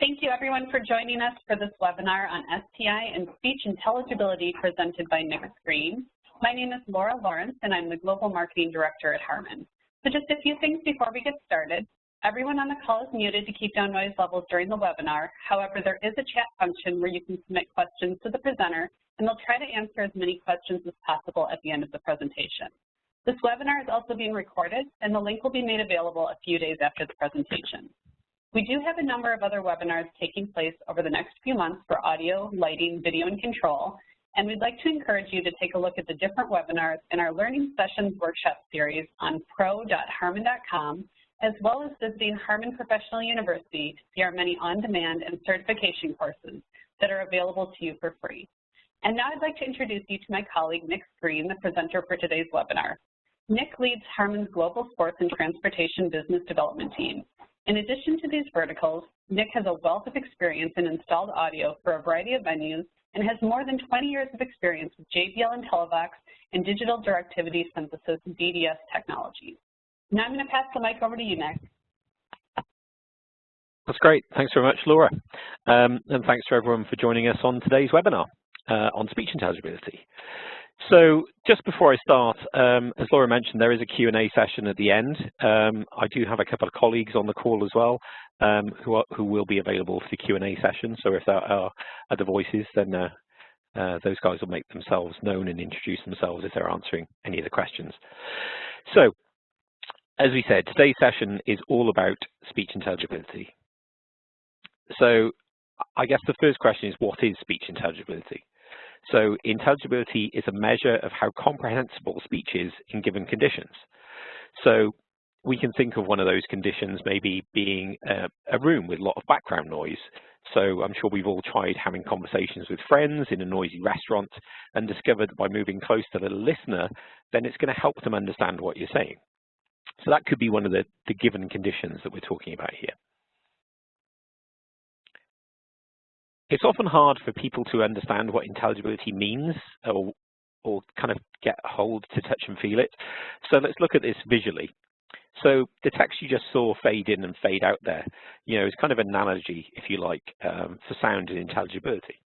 Thank you everyone for joining us for this webinar on STI and speech intelligibility presented by Nick Screen. My name is Laura Lawrence and I'm the Global Marketing Director at HARMAN. So just a few things before we get started. Everyone on the call is muted to keep down noise levels during the webinar. However, there is a chat function where you can submit questions to the presenter and they'll try to answer as many questions as possible at the end of the presentation. This webinar is also being recorded and the link will be made available a few days after the presentation. We do have a number of other webinars taking place over the next few months for audio, lighting, video, and control, and we'd like to encourage you to take a look at the different webinars in our Learning Sessions workshop series on pro.harman.com, as well as visiting HARMAN Professional University to see our many on-demand and certification courses that are available to you for free. And now I'd like to introduce you to my colleague, Nick Screen, the presenter for today's webinar. Nick leads HARMAN's Global Sports and Transportation Business Development team. In addition to these verticals, Nick has a wealth of experience in installed audio for a variety of venues and has more than 20 years of experience with JBL Intellivox and digital directivity synthesis DDS technologies. Now I'm going to pass the mic over to you, Nick. That's great. Thanks very much, Laura. And thanks to everyone for joining us on today's webinar on speech intelligibility. So just before I start, as Laura mentioned, there is a Q&A session at the end. I do have a couple of colleagues on the call as well who will be available for the Q&A session. So if there are other voices, then those guys will make themselves known and introduce themselves if they're answering any of the questions. So as we said, today's session is all about speech intelligibility. So I guess the first question is, what is speech intelligibility? So intelligibility is a measure of how comprehensible speech is in given conditions. So we can think of one of those conditions maybe being a room with a lot of background noise. So I'm sure we've all tried having conversations with friends in a noisy restaurant and discovered that by moving close to the listener, then it's going to help them understand what you're saying. So that could be one of the given conditions that we're talking about here. It's often hard for people to understand what intelligibility means or kind of get a hold to touch and feel it. So let's look at this visually. So the text you just saw fade in and fade out there, you know, is kind of an analogy, if you like, for sound and intelligibility.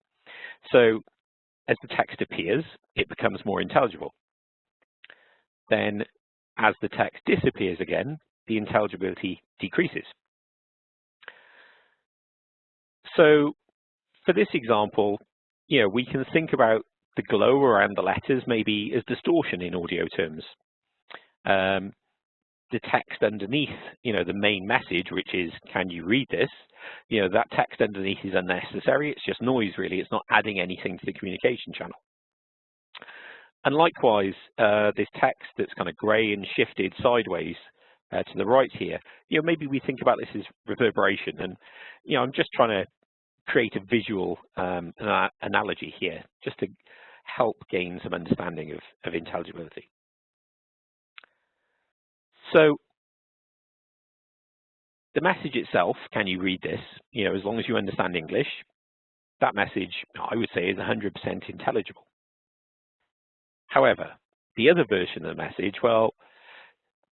So as the text appears, it becomes more intelligible. Then as the text disappears again, the intelligibility decreases. So for this example, you know, we can think about the glow around the letters maybe as distortion in audio terms. The text underneath, you know, the main message, which is, can you read this? You know, that text underneath is unnecessary. It's just noise, really. It's not adding anything to the communication channel. And likewise, this text that's kind of gray and shifted sideways to the right here, you know, maybe we think about this as reverberation. And, you know, I'm just trying to create a visual analogy here just to help gain some understanding of intelligibility. So the message itself, can you read this? You know, as long as you understand English, that message, I would say, is 100% intelligible. However, the other version of the message, well,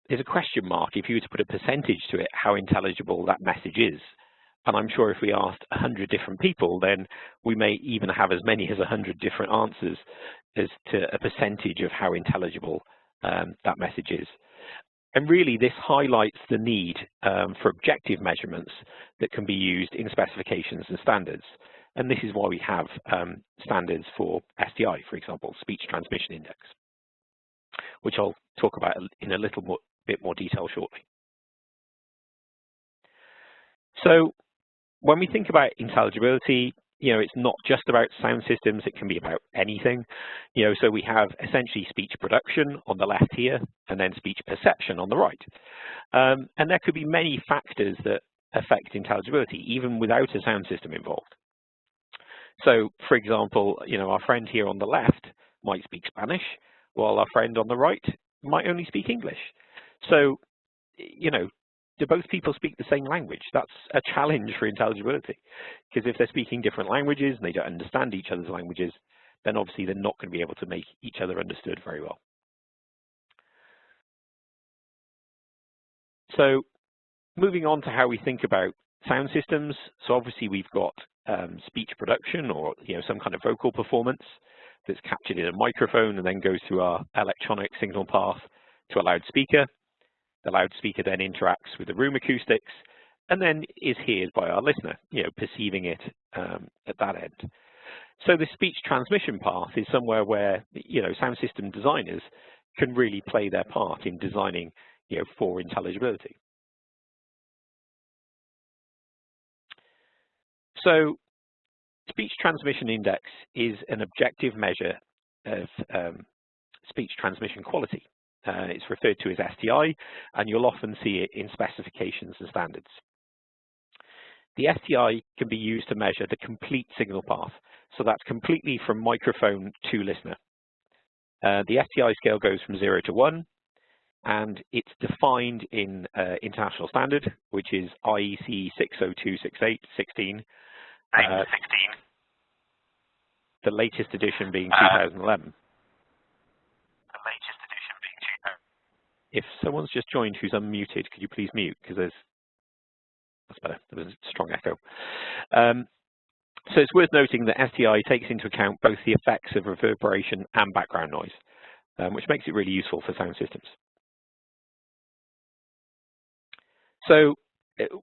there's a question mark if you were to put a percentage to it, how intelligible that message is. And I'm sure if we asked 100 different people, then we may even have as many as 100 different answers as to a percentage of how intelligible that message is. And really, this highlights the need for objective measurements that can be used in specifications and standards. And this is why we have standards for STI, for example, Speech Transmission Index, which I'll talk about in a little bit more detail shortly. So when we think about intelligibility, you know, it's not just about sound systems, it can be about anything. You know, so we have essentially speech production on the left here, and then speech perception on the right. And there could be many factors that affect intelligibility, even without a sound system involved. So, for example, you know, our friend here on the left might speak Spanish, while our friend on the right might only speak English. So, you know, do both people speak the same language? That's a challenge for intelligibility, because if they're speaking different languages and they don't understand each other's languages, then obviously they're not going to be able to make each other understood very well. So moving on to how we think about sound systems. So obviously we've got speech production, or some kind of vocal performance that's captured in a microphone and then goes through our electronic signal path to a loudspeaker. The loudspeaker then interacts with the room acoustics and then is heard by our listener, perceiving it at that end. So the speech transmission path is somewhere where sound system designers can really play their part in designing for intelligibility. So speech transmission index is an objective measure of speech transmission quality. It's referred to as STI, and you'll often see it in specifications and standards. The STI can be used to measure the complete signal path, so that's completely from microphone to listener. The SDI scale goes from 0 to 1, and it's defined in international standard, which is IEC 60268-16. The latest edition being 2011. If someone's just joined who's unmuted, could you please mute? Because that's better. There was a strong echo. So it's worth noting that STI takes into account both the effects of reverberation and background noise, which makes it really useful for sound systems. So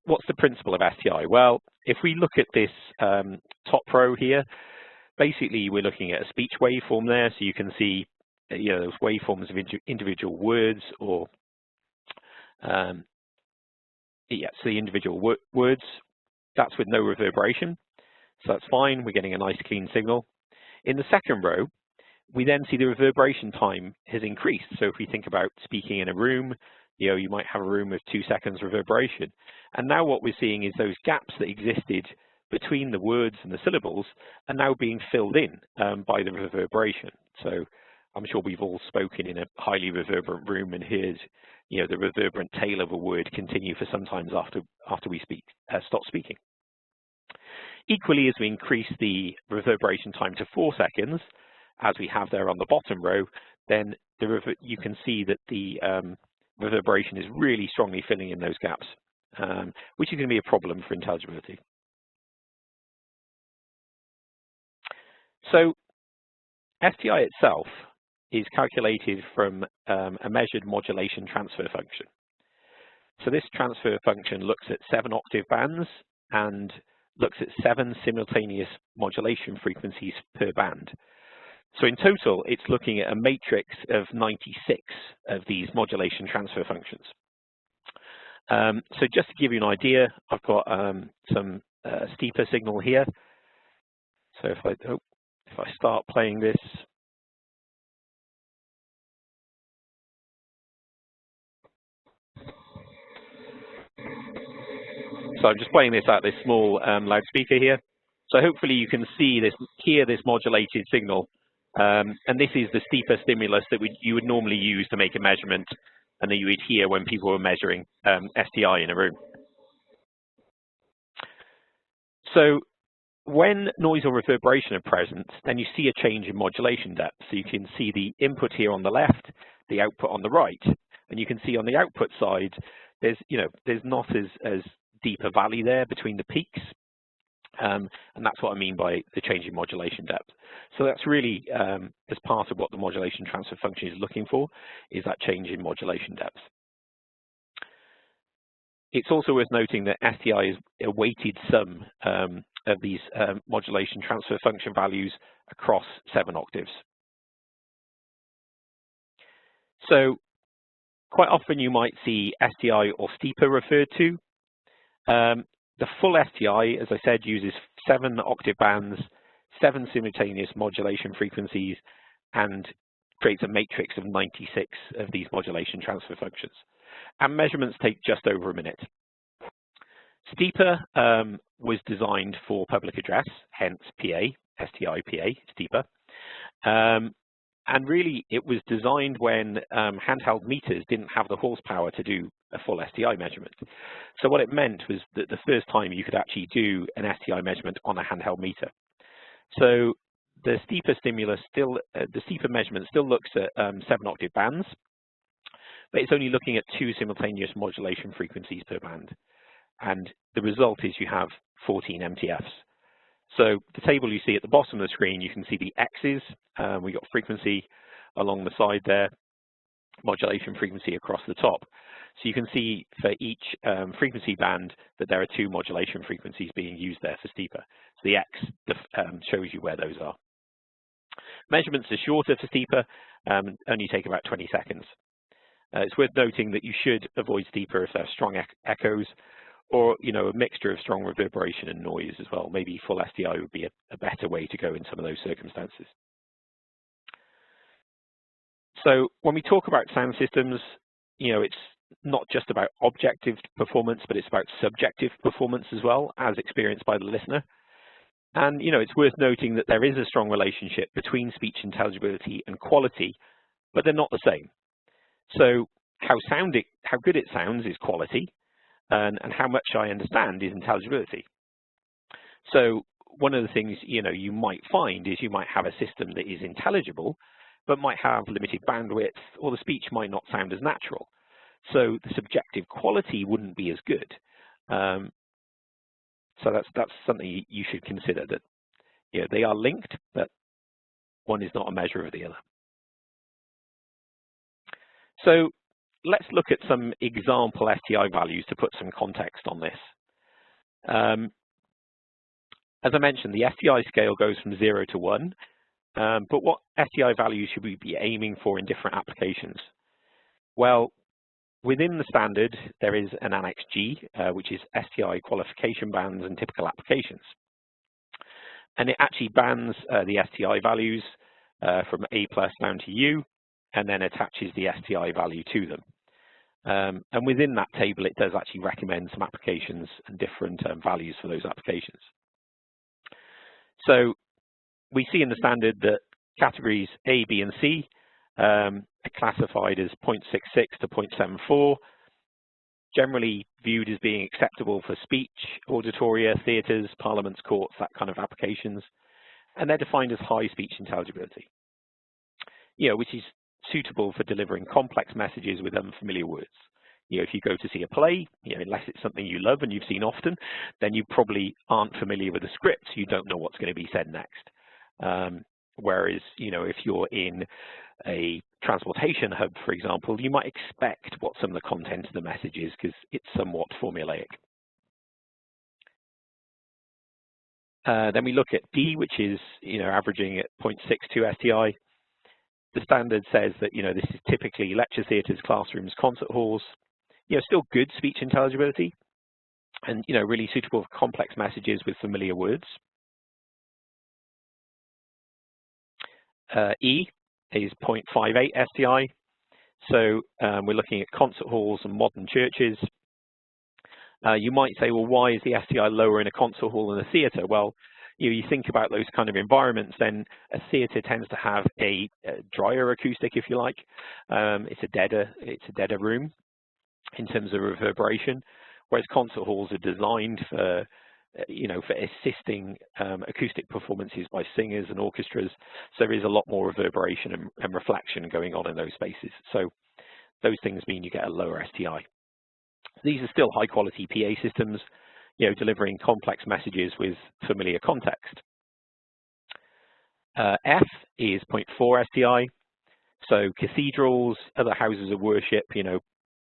what's the principle of STI? Well, if we look at this top row here, basically we're looking at a speech waveform there, so you can see those waveforms of individual words, or so the individual words. That's with no reverberation, so that's fine. We're getting a nice clean signal. In the second row, we then see the reverberation time has increased. So if we think about speaking in a room, you might have a room with 2 seconds reverberation, and now what we're seeing is those gaps that existed between the words and the syllables are now being filled in by the reverberation. So I'm sure we've all spoken in a highly reverberant room and heard, the reverberant tail of a word continue for some time after we stop speaking. Equally, as we increase the reverberation time to 4 seconds, as we have there on the bottom row, then you can see that the reverberation is really strongly filling in those gaps, which is going to be a problem for intelligibility. So STI itself is calculated from a measured modulation transfer function. So this transfer function looks at 7 octave bands and looks at 7 simultaneous modulation frequencies per band. So in total, it's looking at a matrix of 96 of these modulation transfer functions. So just to give you an idea, I've got some steeper signal here. So if I start playing this, so I'm just playing this at this small loudspeaker here. So hopefully you can hear this modulated signal, and this is the steeper stimulus that you would normally use to make a measurement, and that you would hear when people were measuring STI in a room. So when noise or reverberation are present, then you see a change in modulation depth. So you can see the input here on the left, the output on the right, and you can see on the output side, there's not as deep a valley there between the peaks, and that's what I mean by the change in modulation depth. So that's really as part of what the modulation transfer function is looking for, is that change in modulation depth. It's also worth noting that STI is a weighted sum of these modulation transfer function values across 7 octaves. So quite often you might see STI or steeper referred to. The full STI, as I said, uses 7 octave bands, 7 simultaneous modulation frequencies, and creates a matrix of 96 of these modulation transfer functions. And measurements take just over a minute. Steeper was designed for public address, hence PA, STI PA, steeper. And really, it was designed when handheld meters didn't have the horsepower to do a full STI measurement. So what it meant was that the first time you could actually do an STI measurement on a handheld meter. So the steeper the steeper measurement still looks at 7 octave bands, but it's only looking at 2 simultaneous modulation frequencies per band. and the result is you have 14 MTFs. So the table you see at the bottom of the screen, you can see the X's. We got frequency along the side there, modulation frequency across the top. So you can see for each frequency band that there are 2 modulation frequencies being used there for steeper. So the X shows you where those are. Measurements are shorter for steeper, only take about 20 seconds. It's worth noting that you should avoid steeper if there are strong echoes, or a mixture of strong reverberation and noise as well. Maybe full SDI would be a better way to go in some of those circumstances. So when we talk about sound systems, it's not just about objective performance, but it's about subjective performance as well, as experienced by the listener. And it's worth noting that there is a strong relationship between speech intelligibility and quality, but they're not the same. So how good it sounds is quality, and how much I understand is intelligibility. So one of the things you might find is you might have a system that is intelligible, but might have limited bandwidth, or the speech might not sound as natural. So the subjective quality wouldn't be as good. So that's something you should consider, that they are linked, but one is not a measure of the other. So let's look at some example STI values to put some context on this. As I mentioned, the STI scale goes from 0 to 1, but what STI values should we be aiming for in different applications? Well, within the standard, there is an Annex G, which is STI qualification bands and typical applications. And it actually bands the STI values from A+ down to U, and then attaches the STI value to them. And within that table, it does actually recommend some applications and different values for those applications. So we see in the standard that categories A, B, and C are classified as 0.66 to 0.74, generally viewed as being acceptable for speech, auditoria, theatres, parliaments, courts, that kind of applications. And they're defined as high speech intelligibility, which is suitable for delivering complex messages with unfamiliar words. If you go to see a play, unless it's something you love and you've seen often, then you probably aren't familiar with the script, so you don't know what's going to be said next. Whereas, if you're in a transportation hub, for example, you might expect what some of the content of the message is because it's somewhat formulaic. Then we look at D, which is, averaging at 0.62 STI. The standard says that, this is typically lecture theatres, classrooms, concert halls. Still good speech intelligibility and, really suitable for complex messages with familiar words. E is 0.58 STI. So we're looking at concert halls and modern churches. You might say, well, why is the STI lower in a concert hall than a theatre? Well, you think about those kind of environments, then a theatre tends to have a drier acoustic, if you like. It's a deader room in terms of reverberation, whereas concert halls are designed for for assisting acoustic performances by singers and orchestras. So there is a lot more reverberation and reflection going on in those spaces. So those things mean you get a lower STI. These are still high quality PA systems, delivering complex messages with familiar context. F is 0.4 STI. So cathedrals, other houses of worship,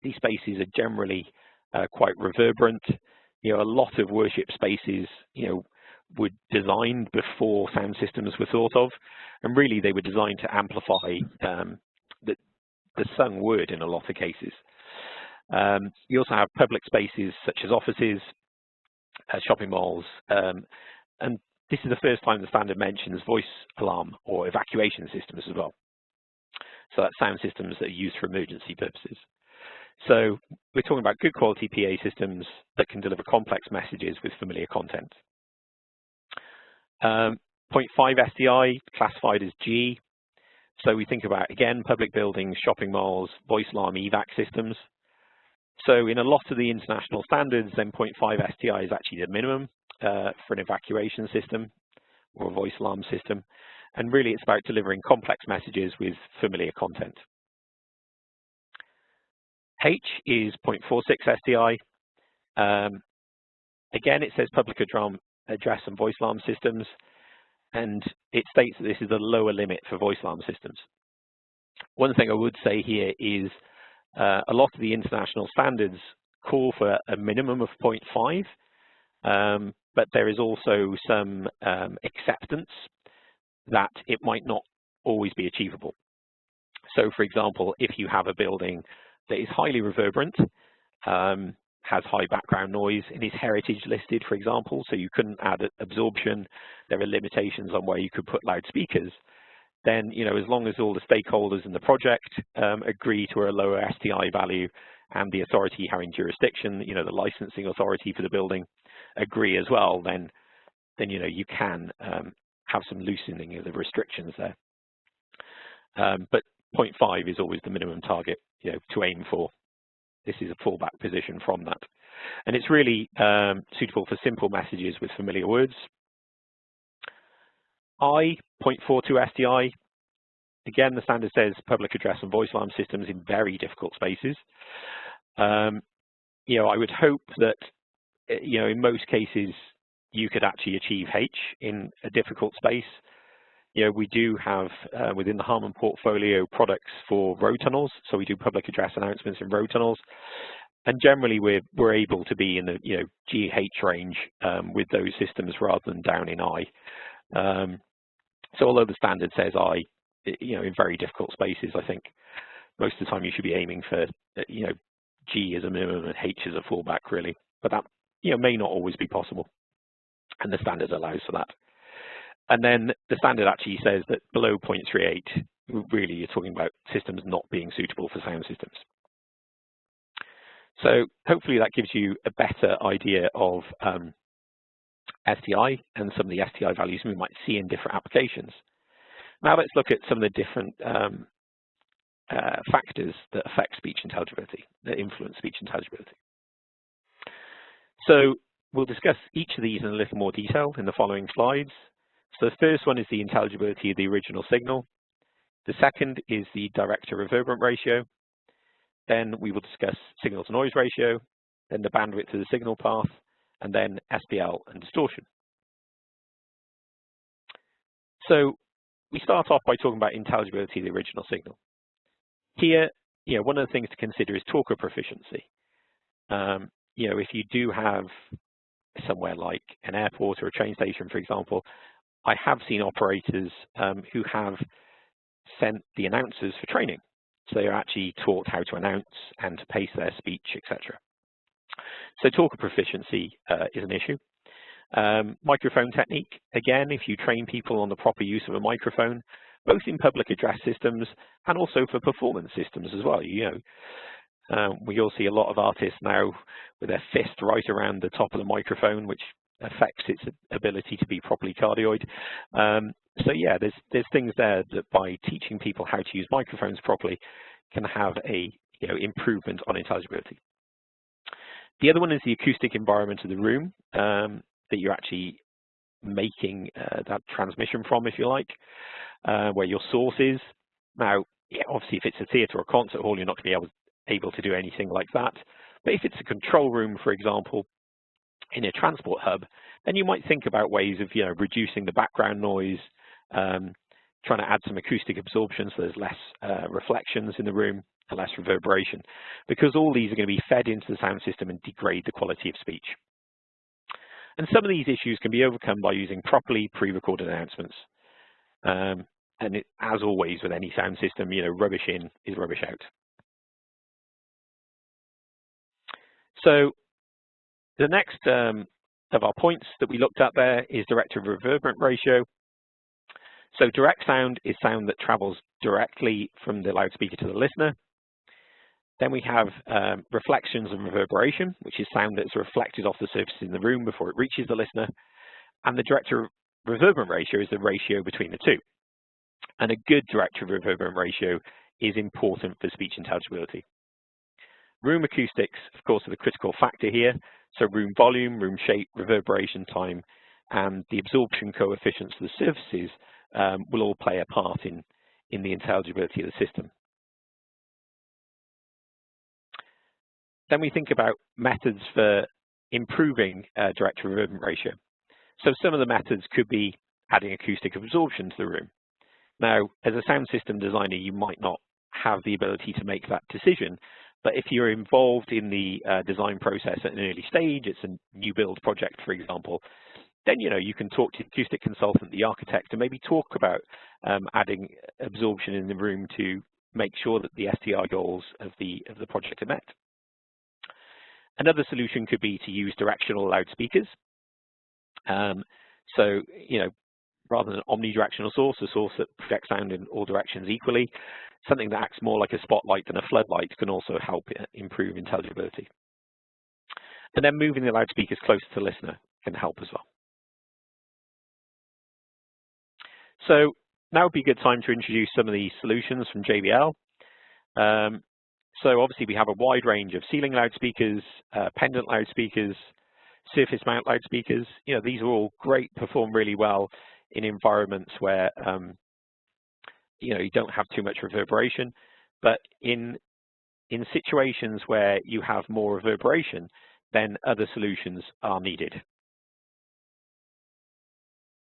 these spaces are generally quite reverberant. A lot of worship spaces, were designed before sound systems were thought of, and really they were designed to amplify the sung word in a lot of cases. You also have public spaces such as offices, shopping malls, and this is the first time the standard mentions voice alarm or evacuation systems as well. So that's sound systems that are used for emergency purposes. So we're talking about good quality PA systems that can deliver complex messages with familiar content. 0.5 SDI classified as G. So we think about, again, public buildings, shopping malls, voice alarm evac systems. So in a lot of the international standards, then 0.5 SDI is actually the minimum for an evacuation system or a voice alarm system. And really it's about delivering complex messages with familiar content. H is 0.46 SDI. Again, it says public address and voice alarm systems, and it states that this is the lower limit for voice alarm systems. One thing I would say here is a lot of the international standards call for a minimum of 0.5, but there is also some acceptance that it might not always be achievable. So, for example, if you have a building that is highly reverberant, has high background noise, and is heritage listed, for example, so you couldn't add absorption, there are limitations on where you could put loudspeakers, then, as long as all the stakeholders in the project agree to a lower STI value and the authority having jurisdiction, the licensing authority for the building agree as well, then you can have some loosening of the restrictions there. But 0.5 is always the minimum target, to aim for. This is a fallback position from that. And it's really suitable for simple messages with familiar words. 0.42 STI. Again, the standard says public address and voice alarm systems in very difficult spaces. I would hope that, in most cases, you could actually achieve H in a difficult space. We do have within the HARMAN portfolio products for road tunnels, so we do public address announcements in road tunnels, and generally we're able to be in the GH range with those systems rather than down in I. So although the standard says I, in very difficult spaces, I think most of the time you should be aiming for G as a minimum and H as a fallback, really, but that may not always be possible, and the standard allows for that. And then the standard actually says that below 0.38, really you're talking about systems not being suitable for sound systems. So hopefully that gives you a better idea of STI and some of the STI values we might see in different applications. Now let's look at some of the different factors that affect speech intelligibility, that influence speech intelligibility. So we'll discuss each of these in a little more detail in the following slides. So the first one is the intelligibility of the original signal. The second is the direct to reverberant ratio. Then we will discuss signal to noise ratio, then the bandwidth of the signal path, and then SPL and distortion. So we start off by talking about intelligibility of the original signal. Here, one of the things to consider is talker proficiency. If you do have somewhere like an airport or a train station, for example, I have seen operators who have sent the announcers for training. So they're actually taught how to announce and to pace their speech, etc. So talker proficiency is an issue. Microphone technique, again, if you train people on the proper use of a microphone, both in public address systems and also for performance systems as well. We all see a lot of artists now with their fist right around the top of the microphone, which affects its ability to be properly cardioid. So yeah, there's things there that by teaching people how to use microphones properly can have a improvement on intelligibility. The other one is the acoustic environment of the room that you're actually making that transmission from, if you like, where your source is. Now, obviously, if it's a theatre or concert hall, you're not going to be able to do anything like that. But if it's a control room, for example, in a transport hub, then you might think about ways of reducing the background noise, trying to add some acoustic absorption so there's less reflections in the room and less reverberation, because all these are going to be fed into the sound system and degrade the quality of speech. And some of these issues can be overcome by using properly pre-recorded announcements. And as always with any sound system, rubbish in is rubbish out. So the next of our points that we looked at there is direct to reverberant ratio. So direct sound is sound that travels directly from the loudspeaker to the listener. Then we have reflections and reverberation, which is sound that's reflected off the surface in the room before it reaches the listener. And the direct to reverberant ratio is the ratio between the two. And a good direct to reverberant ratio is important for speech intelligibility. Room acoustics, of course, are the critical factor here. So room volume, room shape, reverberation time, and the absorption coefficients of the surfaces will all play a part in the intelligibility of the system. Then we think about methods for improving direct reverberant ratio. So some of the methods could be adding acoustic absorption to the room. Now, as a sound system designer, you might not have the ability to make that decision, but if you're involved in the design process at an early stage, it's a new build project, for example, then you can talk to the acoustic consultant, the architect, and maybe talk about adding absorption in the room to make sure that the STI goals of the project are met. Another solution could be to use directional loudspeakers. So rather than an omnidirectional source, a source that projects sound in all directions equally, something that acts more like a spotlight than a floodlight can also help improve intelligibility. And then moving the loudspeakers closer to the listener can help as well. So now would be a good time to introduce some of these solutions from JBL. So obviously we have a wide range of ceiling loudspeakers, pendant loudspeakers, surface mount loudspeakers. These are all great, perform really well in environments where you don't have too much reverberation, but in situations where you have more reverberation, then other solutions are needed.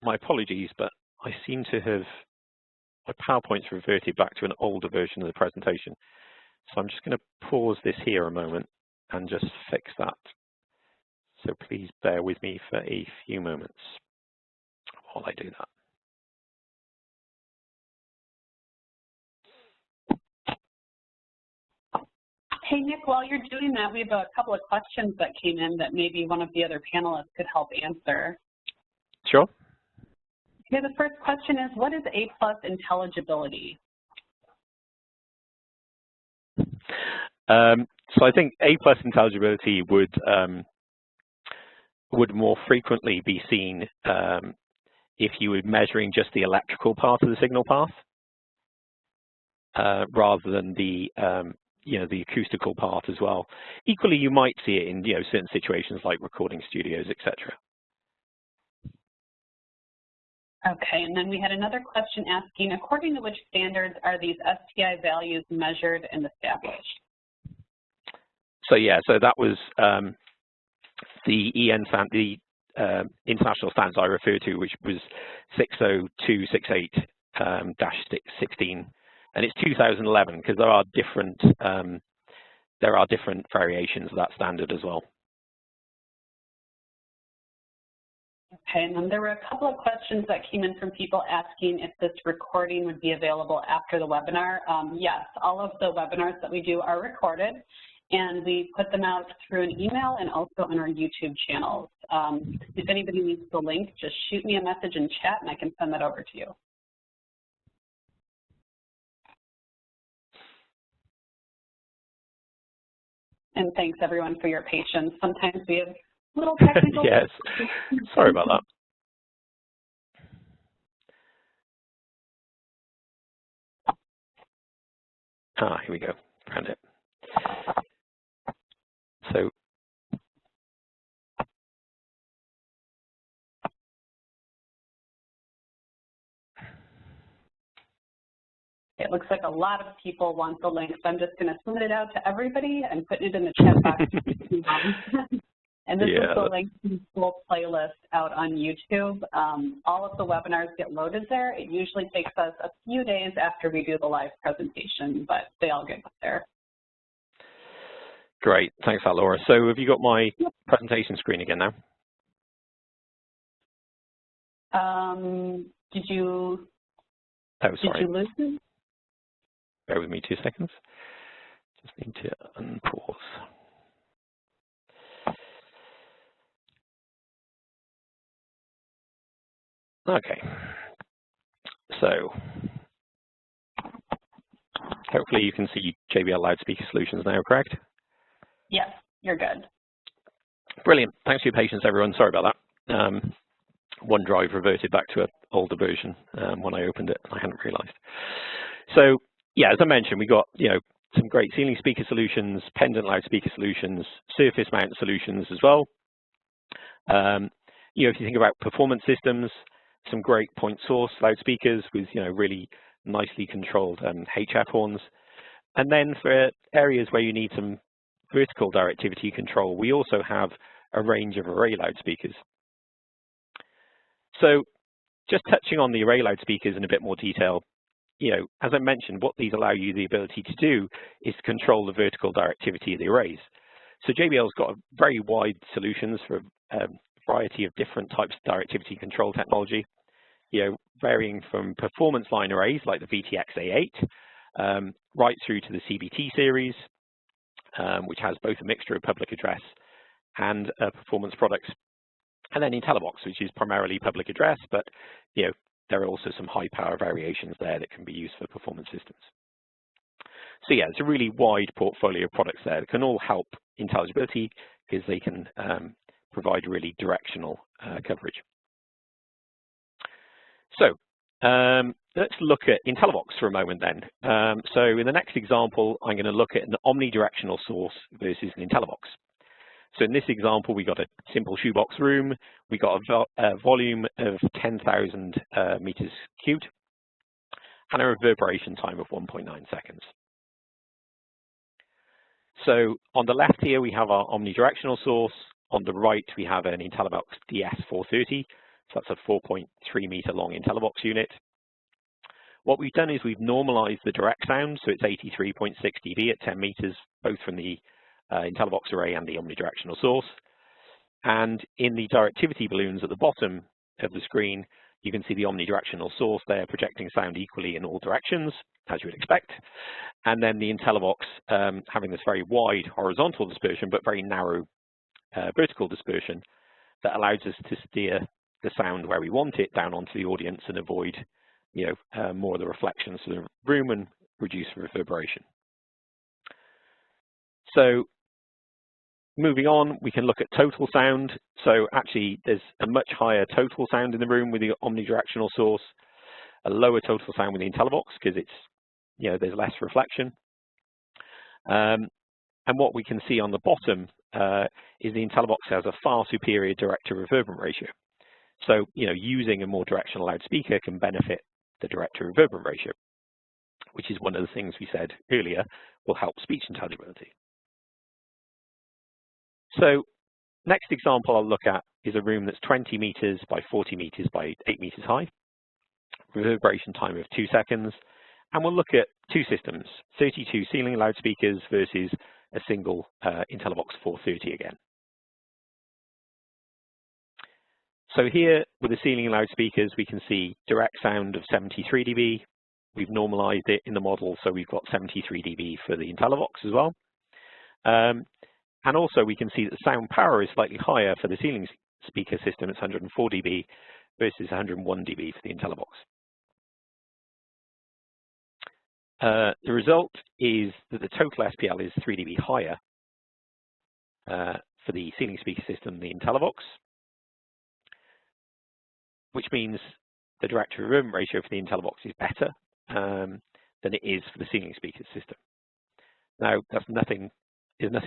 My apologies, but I seem to have, my PowerPoint's reverted back to an older version of the presentation. So I'm just going to pause this here a moment and just fix that. So please bear with me for a few moments while I do that. Hey, Nick, while you're doing that, we have a couple of questions that came in that maybe one of the other panelists could help answer. Sure. Okay, the first question is, what is A+ intelligibility? So I think A+ intelligibility would more frequently be seen if you were measuring just the electrical part of the signal path rather than the the acoustical part as well. Equally, you might see it in certain situations like recording studios, etc. Okay, and then we had another question asking, according to which standards are these STI values measured and established? So yeah, so that was the international standards I referred to, which was 60268-16, and it's 2011 because there are different variations of that standard as well. Okay, and then there were a couple of questions that came in from people asking if this recording would be available after the webinar. Yes, all of the webinars that we do are recorded, and we put them out through an email and also on our YouTube channels. If anybody needs the link, just shoot me a message in chat and I can send that over to you. And thanks everyone for your patience. Sometimes we have little technical yes, sorry about that. Ah, here we go, found it. So it looks like a lot of people want the link, so I'm just going to send it out to everybody and put it in the chat box. And this is the link to the full playlist out on YouTube. All of the webinars get loaded there. It usually takes us a few days after we do the live presentation, but they all get there. Great, thanks for that, Laura. So have you got my presentation screen again now? Did you lose it? Bear with me 2 seconds. Just need to unpause. Okay, so hopefully you can see JBL Loudspeaker Solutions now, correct? Yes, you're good. Brilliant. Thanks for your patience, everyone. Sorry about that. OneDrive reverted back to an older version when I opened it, and I hadn't realized. So, yeah, as I mentioned, we got some great ceiling speaker solutions, pendant loudspeaker solutions, surface mount solutions as well. If you think about performance systems, some great point source loudspeakers with really nicely controlled HF horns. And then for areas where you need some vertical directivity control, we also have a range of array loudspeakers. So just touching on the array loudspeakers in a bit more detail, as I mentioned, what these allow you the ability to do is to control the vertical directivity of the arrays. So JBL's got a very wide solutions for a variety of different types of directivity control technology, varying from performance line arrays like the VTX-A8, right through to the CBT series, which has both a mixture of public address and performance products, and then IntelliVox, which is primarily public address, but there are also some high power variations there that can be used for performance systems. So yeah, it's a really wide portfolio of products there that can all help intelligibility because they can provide really directional coverage. So let's look at IntelliVox for a moment then. So in the next example, I'm going to look at an omnidirectional source versus an IntelliVox. So in this example, we got a simple shoebox room. We got a volume of 10,000 meters cubed and a reverberation time of 1.9 seconds. So on the left here, we have our omnidirectional source. On the right, we have an IntelliVox DS430. So that's a 4.3 meter long IntelliVox unit. What we've done is we've normalized the direct sound. So it's 83.6 dB at 10 meters, both from the IntelliVox array and the omnidirectional source. And in the directivity balloons at the bottom of the screen, you can see the omnidirectional source there projecting sound equally in all directions, as you would expect. And then the IntelliVox having this very wide horizontal dispersion, but very narrow vertical dispersion that allows us to steer the sound where we want it down onto the audience and avoid, more of the reflections to the room and reduce reverberation. So moving on, we can look at total sound. So actually, there's a much higher total sound in the room with the omnidirectional source, a lower total sound with the IntelliVox because it's, there's less reflection. And what we can see on the bottom is the IntelliVox has a far superior direct-to-reverberant ratio. So, using a more directional loudspeaker can benefit the direct-to-reverberant ratio, which is one of the things we said earlier will help speech intelligibility. So next example I'll look at is a room that's 20 meters by 40 meters by 8 meters high, reverberation time of 2 seconds, and we'll look at two systems, 32 ceiling loudspeakers versus a single IntelliVox 430 again. So here with the ceiling loudspeakers, we can see direct sound of 73 dB. We've normalized it in the model, so we've got 73 dB for the IntelliVox as well. And also we can see that the sound power is slightly higher for the ceiling speaker system. It's 104 dB versus 101 dB for the IntelliVox. The result is that the total SPL is 3 dB higher for the ceiling speaker system than the IntelliVox, which means the direct-to-reverberant ratio for the IntelliVox is better than it is for the ceiling speaker system. Now, there's nothing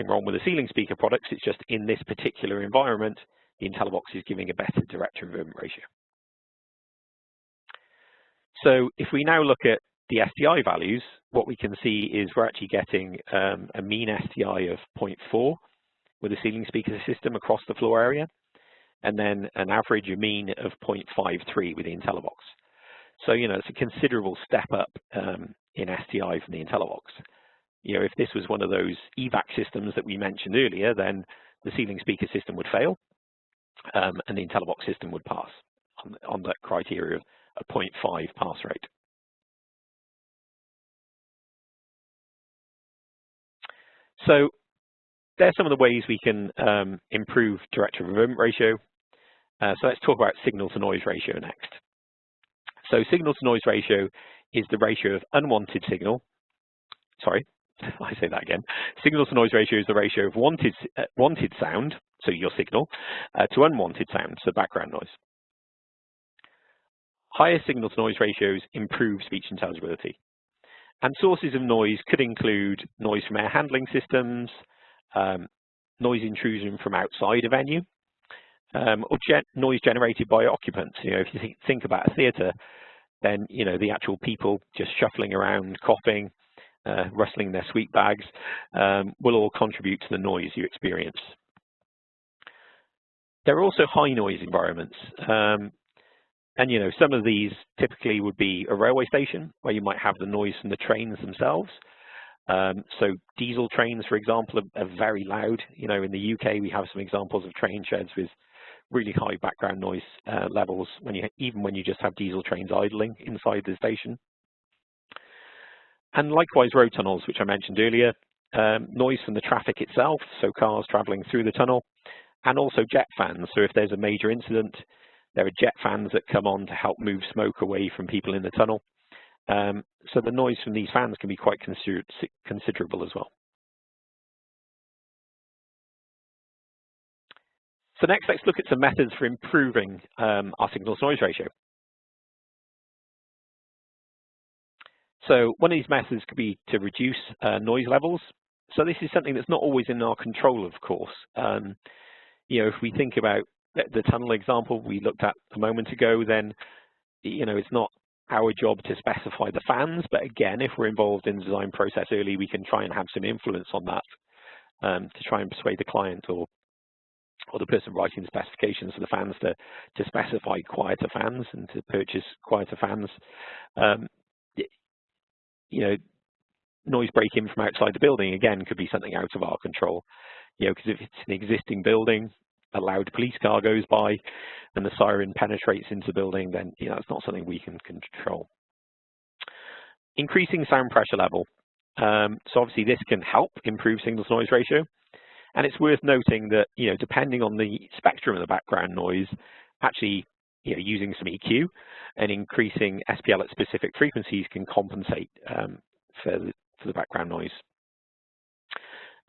wrong with the ceiling speaker products. It's just in this particular environment, the IntelliVox is giving a better direct-to-reverberant ratio. So if we now look at the SDI values, what we can see is we're actually getting a mean SDI of 0.4 with the ceiling speaker system across the floor area, and then an average, a mean of 0.53 with the IntelliVox. So, it's a considerable step up in SDI from the IntelliVox. If this was one of those EVAC systems that we mentioned earlier, then the ceiling speaker system would fail, and the IntelliVox system would pass on that criteria of a 0.5 pass rate. So there's some of the ways we can improve direct-to-reverberant ratio. So let's talk about signal-to-noise ratio next. So signal-to-noise ratio is the ratio of unwanted signal. Sorry, I say that again. Signal-to-noise ratio is the ratio of wanted sound, so your signal, to unwanted sound, so background noise. Higher signal-to-noise ratios improve speech intelligibility. And sources of noise could include noise from air handling systems, noise intrusion from outside a venue, or noise generated by occupants. If you think about a theatre, then the actual people just shuffling around, coughing, rustling their sweet bags, will all contribute to the noise you experience. There are also high noise environments. And, you know, some of these typically would be a railway station where you might have the noise from the trains themselves. So diesel trains, for example, are very loud. You know, in the UK, we have some examples of train sheds with really high background noise levels even when you just have diesel trains idling inside the station. And likewise, road tunnels, which I mentioned earlier, noise from the traffic itself, so cars traveling through the tunnel, and also jet fans. So if there's a major incident, there are jet fans that come on to help move smoke away from people in the tunnel. So the noise from these fans can be quite considerable as well. So next, let's look at some methods for improving our signal-to-noise ratio. So one of these methods could be to reduce noise levels. So this is something that's not always in our control, of course. You know, if we think about the tunnel example we looked at a moment ago, then, you know, it's not our job to specify the fans, but again, if we're involved in the design process early, we can try and have some influence on that to try and persuade the client or the person writing the specifications for the fans to specify quieter fans and to purchase quieter fans. You know, noise break-in from outside the building, again, could be something out of our control. You know, because if it's an existing building, a loud police car goes by and the siren penetrates into the building, then, you know, it's not something we can control. Increasing sound pressure level. So obviously this can help improve signal-to-noise ratio. And it's worth noting that, you know, depending on the spectrum of the background noise, actually, you know, using some EQ and increasing SPL at specific frequencies can compensate for the background noise.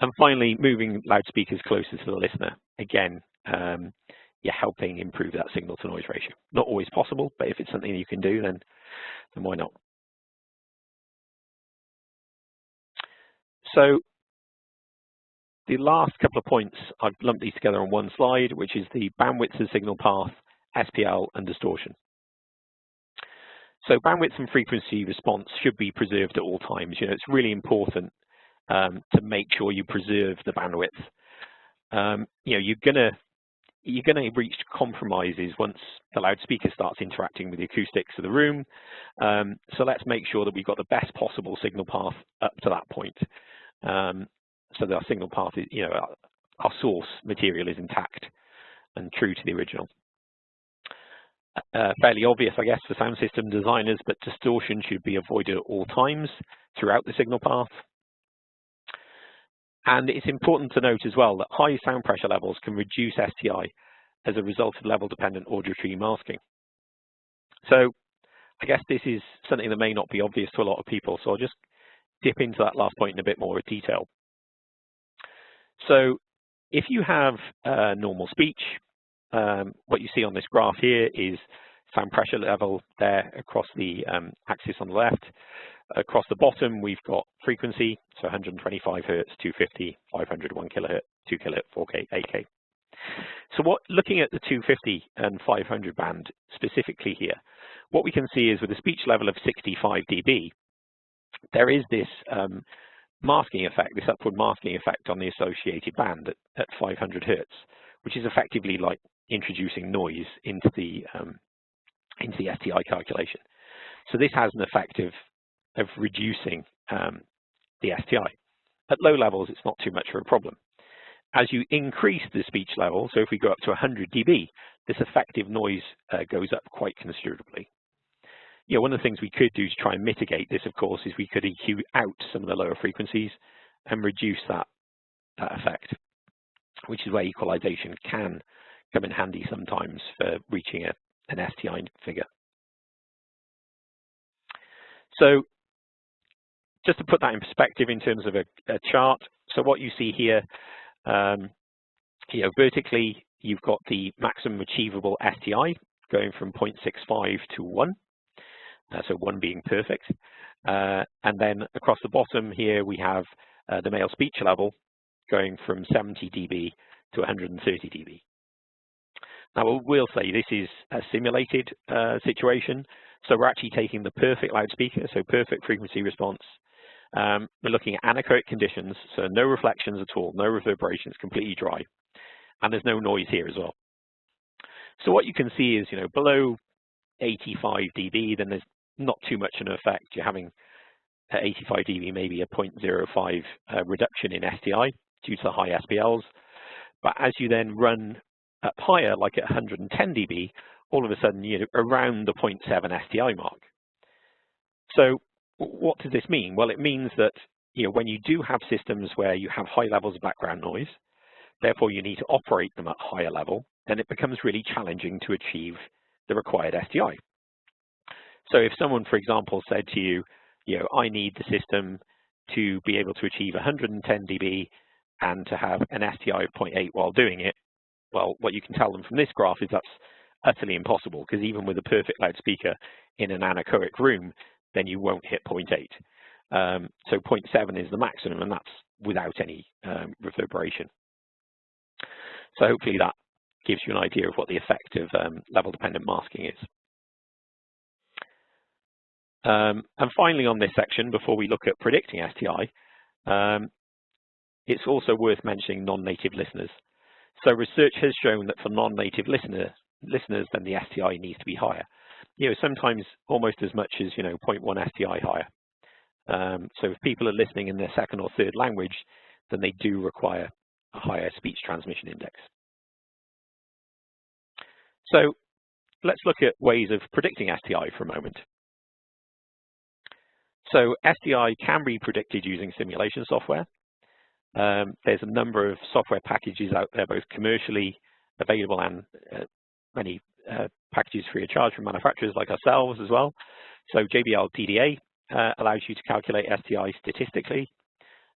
And finally, moving loudspeakers closer to the listener. Again, yeah, helping improve that signal-to-noise ratio. Not always possible, but if it's something you can do, then why not? So the last couple of points, I've lumped these together on one slide, which is the bandwidth of the signal path, SPL, and distortion. So bandwidth and frequency response should be preserved at all times. You know, it's really important to make sure you preserve the bandwidth. You know, you're gonna reach compromises once the loudspeaker starts interacting with the acoustics of the room. So let's make sure that we've got the best possible signal path up to that point. So that our signal path is, you know, our source material is intact and true to the original. Fairly obvious, I guess, for sound system designers, but distortion should be avoided at all times throughout the signal path. And it's important to note as well that high sound pressure levels can reduce STI as a result of level-dependent auditory masking. So I guess this is something that may not be obvious to a lot of people, so I'll just dip into that last point in a bit more detail. So if you have normal speech, what you see on this graph here is sound pressure level there across the axis on the left. Across the bottom, we've got frequency, so 125 hertz, 250, 500, 1 kilohertz, 2 kilohertz, 4K, 8K. So looking at the 250 and 500 band specifically here, what we can see is with a speech level of 65 dB, there is this masking effect, this upward masking effect on the associated band at 500 hertz, which is effectively like introducing noise into the STI calculation. So this has an effect of reducing the STI. At low levels, it's not too much of a problem. As you increase the speech level, so if we go up to 100 dB, this effective noise goes up quite considerably. You know, one of the things we could do to try and mitigate this, of course, is we could EQ out some of the lower frequencies and reduce that effect, which is where equalization can come in handy sometimes for reaching an STI figure. So just to put that in perspective in terms of a chart, so what you see here, you know, vertically, you've got the maximum achievable STI going from 0.65 to 1. So 1 being perfect. And then across the bottom here, we have the male speech level going from 70 dB to 130 dB. Now, we'll say this is a simulated situation. So we're actually taking the perfect loudspeaker, so perfect frequency response. We're looking at anechoic conditions, so no reflections at all, no reverberation, it's completely dry. And there's no noise here as well. So what you can see is, below 85 dB, then there's not too much of an effect. You're having at 85 dB maybe a 0.05 reduction in STI due to the high SPLs. But as you then run up higher, like at 110 dB, all of a sudden you're around the 0.7 STI mark. So what does this mean? Well, it means that when you do have systems where you have high levels of background noise, therefore you need to operate them at higher level, then it becomes really challenging to achieve the required STI. So if someone, for example, said to you, I need the system to be able to achieve 110 dB and to have an STI of 0.8 while doing it, well, what you can tell them from this graph is that's utterly impossible, because even with a perfect loudspeaker in an anechoic room, then you won't hit 0.8. So 0.7 is the maximum, and that's without any reverberation. So hopefully that gives you an idea of what the effect of level-dependent masking is. And finally on this section, before we look at predicting STI, it's also worth mentioning non-native listeners. So research has shown that for non-native listeners, then the STI needs to be higher. Sometimes almost as much as 0.1 STI higher. So if people are listening in their second or third language, then they do require a higher speech transmission index. So let's look at ways of predicting STI for a moment. So STI can be predicted using simulation software. There's a number of software packages out there, both commercially available and many packages free of charge from manufacturers like ourselves as well. So JBL PDA allows you to calculate STI statistically.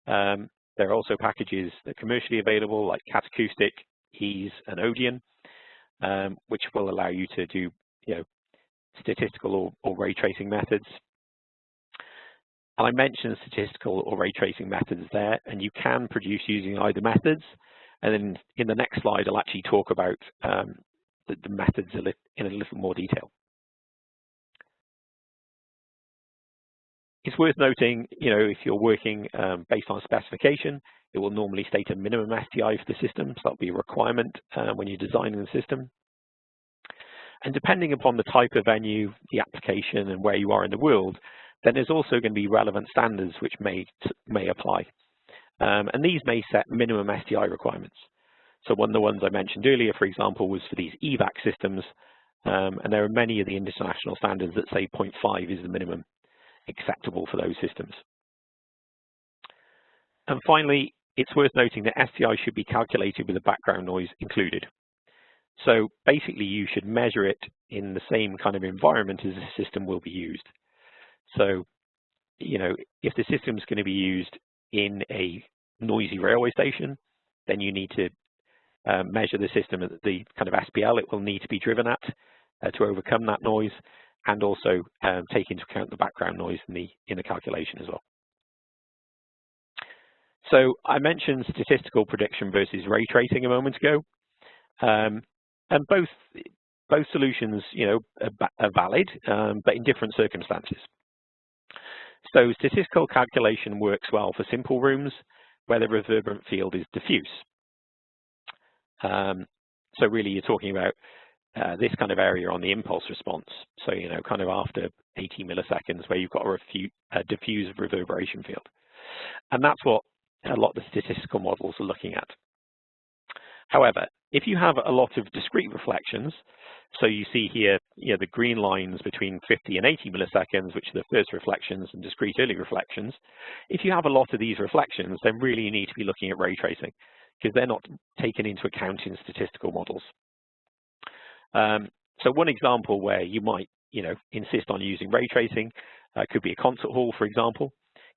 There are also packages that are commercially available like Cat Acoustic, Ease, and Odeon, which will allow you to do statistical or ray tracing methods. And I mentioned statistical or ray tracing methods there, and you can produce using either methods. And then in the next slide, I'll actually talk about the methods in a little more detail. It's worth noting, if you're working based on specification, it will normally state a minimum STI for the system, so that'll be a requirement when you're designing the system. And depending upon the type of venue, the application, and where you are in the world, then there's also going to be relevant standards which may apply. And these may set minimum STI requirements. So one of the ones I mentioned earlier, for example, was for these EVAC systems, and there are many of the international standards that say 0.5 is the minimum acceptable for those systems. And finally, it's worth noting that STI should be calculated with the background noise included. So basically, you should measure it in the same kind of environment as the system will be used. So, if the system is going to be used in a noisy railway station, then you need to measure the system at the kind of SPL it will need to be driven at to overcome that noise, and also take into account the background noise in the calculation as well. So I mentioned statistical prediction versus ray tracing a moment ago, and both solutions, are valid, but in different circumstances. So statistical calculation works well for simple rooms where the reverberant field is diffuse. So really you're talking about this kind of area on the impulse response. So, kind of after 80 milliseconds where you've got a diffuse reverberation field. And that's what a lot of the statistical models are looking at. However, if you have a lot of discrete reflections, so you see here, the green lines between 50 and 80 milliseconds, which are the first reflections, and discrete early reflections. If you have a lot of these reflections, then really you need to be looking at ray tracing, because they're not taken into account in statistical models. So one example where you might, insist on using ray tracing could be a concert hall, for example.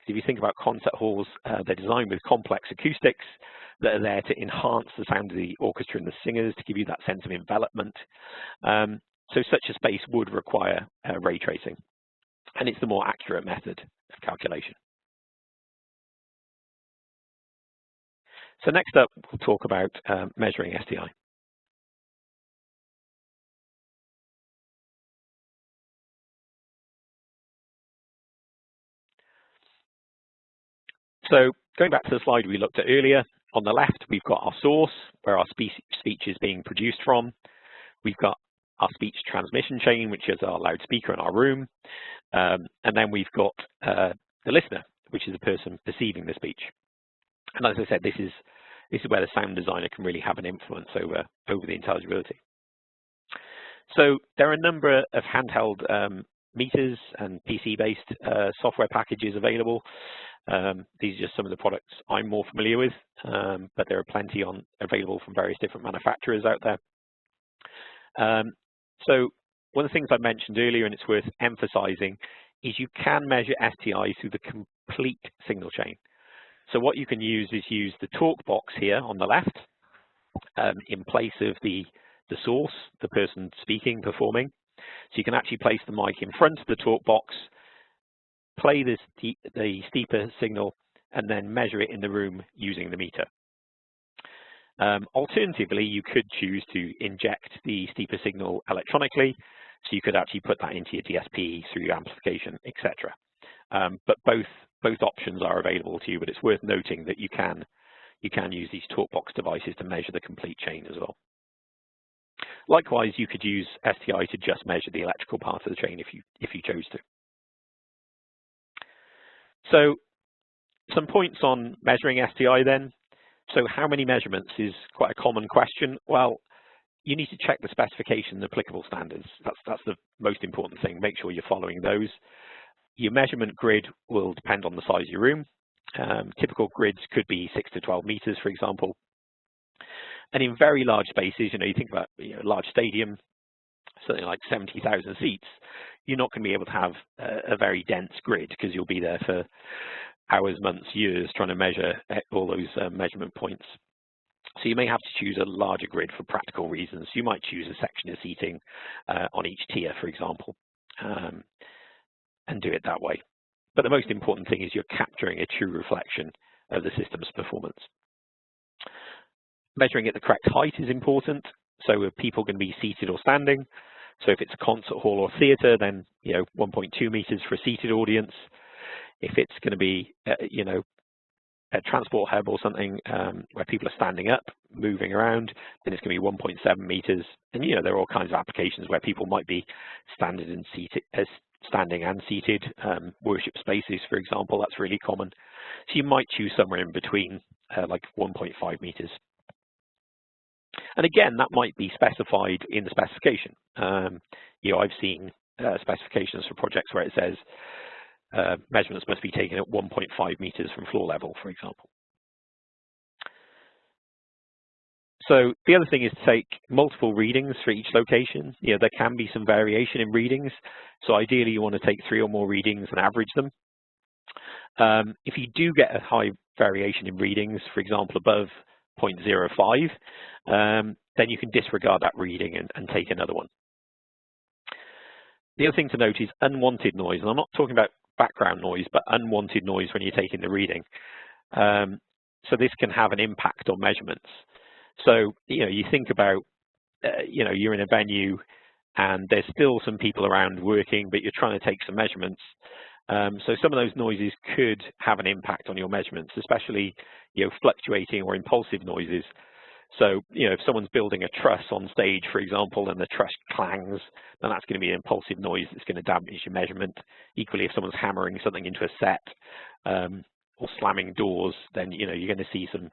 If you think about concert halls, they're designed with complex acoustics that are there to enhance the sound of the orchestra and the singers, to give you that sense of envelopment. So such a space would require ray tracing, and it's the more accurate method of calculation. So next up, we'll talk about measuring STI. So going back to the slide we looked at earlier, on the left, we've got our source, where our speech is being produced from. We've got our speech transmission chain, which is our loudspeaker in our room. And then we've got the listener, which is the person perceiving the speech. And as I said, this is where the sound designer can really have an influence over the intelligibility. So there are a number of handheld meters and PC-based software packages available. These are just some of the products I'm more familiar with, but there are plenty available from various different manufacturers out there. So one of the things I mentioned earlier, and it's worth emphasizing, is you can measure STI through the complete signal chain. So what you can use is use the talk box here on the left in place of the source, the person speaking, performing. So you can actually place the mic in front of the talk box, play the steeper signal, and then measure it in the room using the meter. Alternatively, you could choose to inject the steeper signal electronically, so you could actually put that into your DSP through your amplification, etc. But both options are available to you, but it's worth noting that you can use these talkbox devices to measure the complete chain as well. Likewise, you could use STI to just measure the electrical part of the chain if you chose to. So some points on measuring STI then. So how many measurements is quite a common question. Well, you need to check the specification and applicable standards. That's the most important thing. Make sure you're following those. Your measurement grid will depend on the size of your room. Typical grids could be 6 to 12 meters, for example. And in very large spaces, you think about a large stadium, something like 70,000 seats, you're not going to be able to have a very dense grid because you'll be there for hours, months, years trying to measure all those measurement points. So you may have to choose a larger grid for practical reasons. You might choose a section of seating on each tier, for example, and do it that way. But the most important thing is you're capturing a true reflection of the system's performance. Measuring at the correct height is important. So are people going to be seated or standing? So if it's a concert hall or theatre, then 1.2 meters for a seated audience. If it's going to be a transport hub or something where people are standing up, moving around, then it's going to be 1.7 meters. And there are all kinds of applications where people might be standing and seated, worship spaces, for example. That's really common. So you might choose somewhere in between, like 1.5 meters. And again, that might be specified in the specification. I've seen specifications for projects where it says measurements must be taken at 1.5 meters from floor level, for example. So the other thing is to take multiple readings for each location. There can be some variation in readings. So ideally, you want to take 3 or more readings and average them. If you do get a high variation in readings, for example, above 0.05, then you can disregard that reading and take another one. The other thing to note is unwanted noise, and I'm not talking about background noise, but unwanted noise when you're taking the reading. So this can have an impact on measurements. So, you think about, you're in a venue and there's still some people around working, but you're trying to take some measurements. So some of those noises could have an impact on your measurements, especially, fluctuating or impulsive noises. So, if someone's building a truss on stage, for example, and the truss clangs, then that's going to be an impulsive noise that's going to damage your measurement. Equally, if someone's hammering something into a set or slamming doors, then, you're going to see some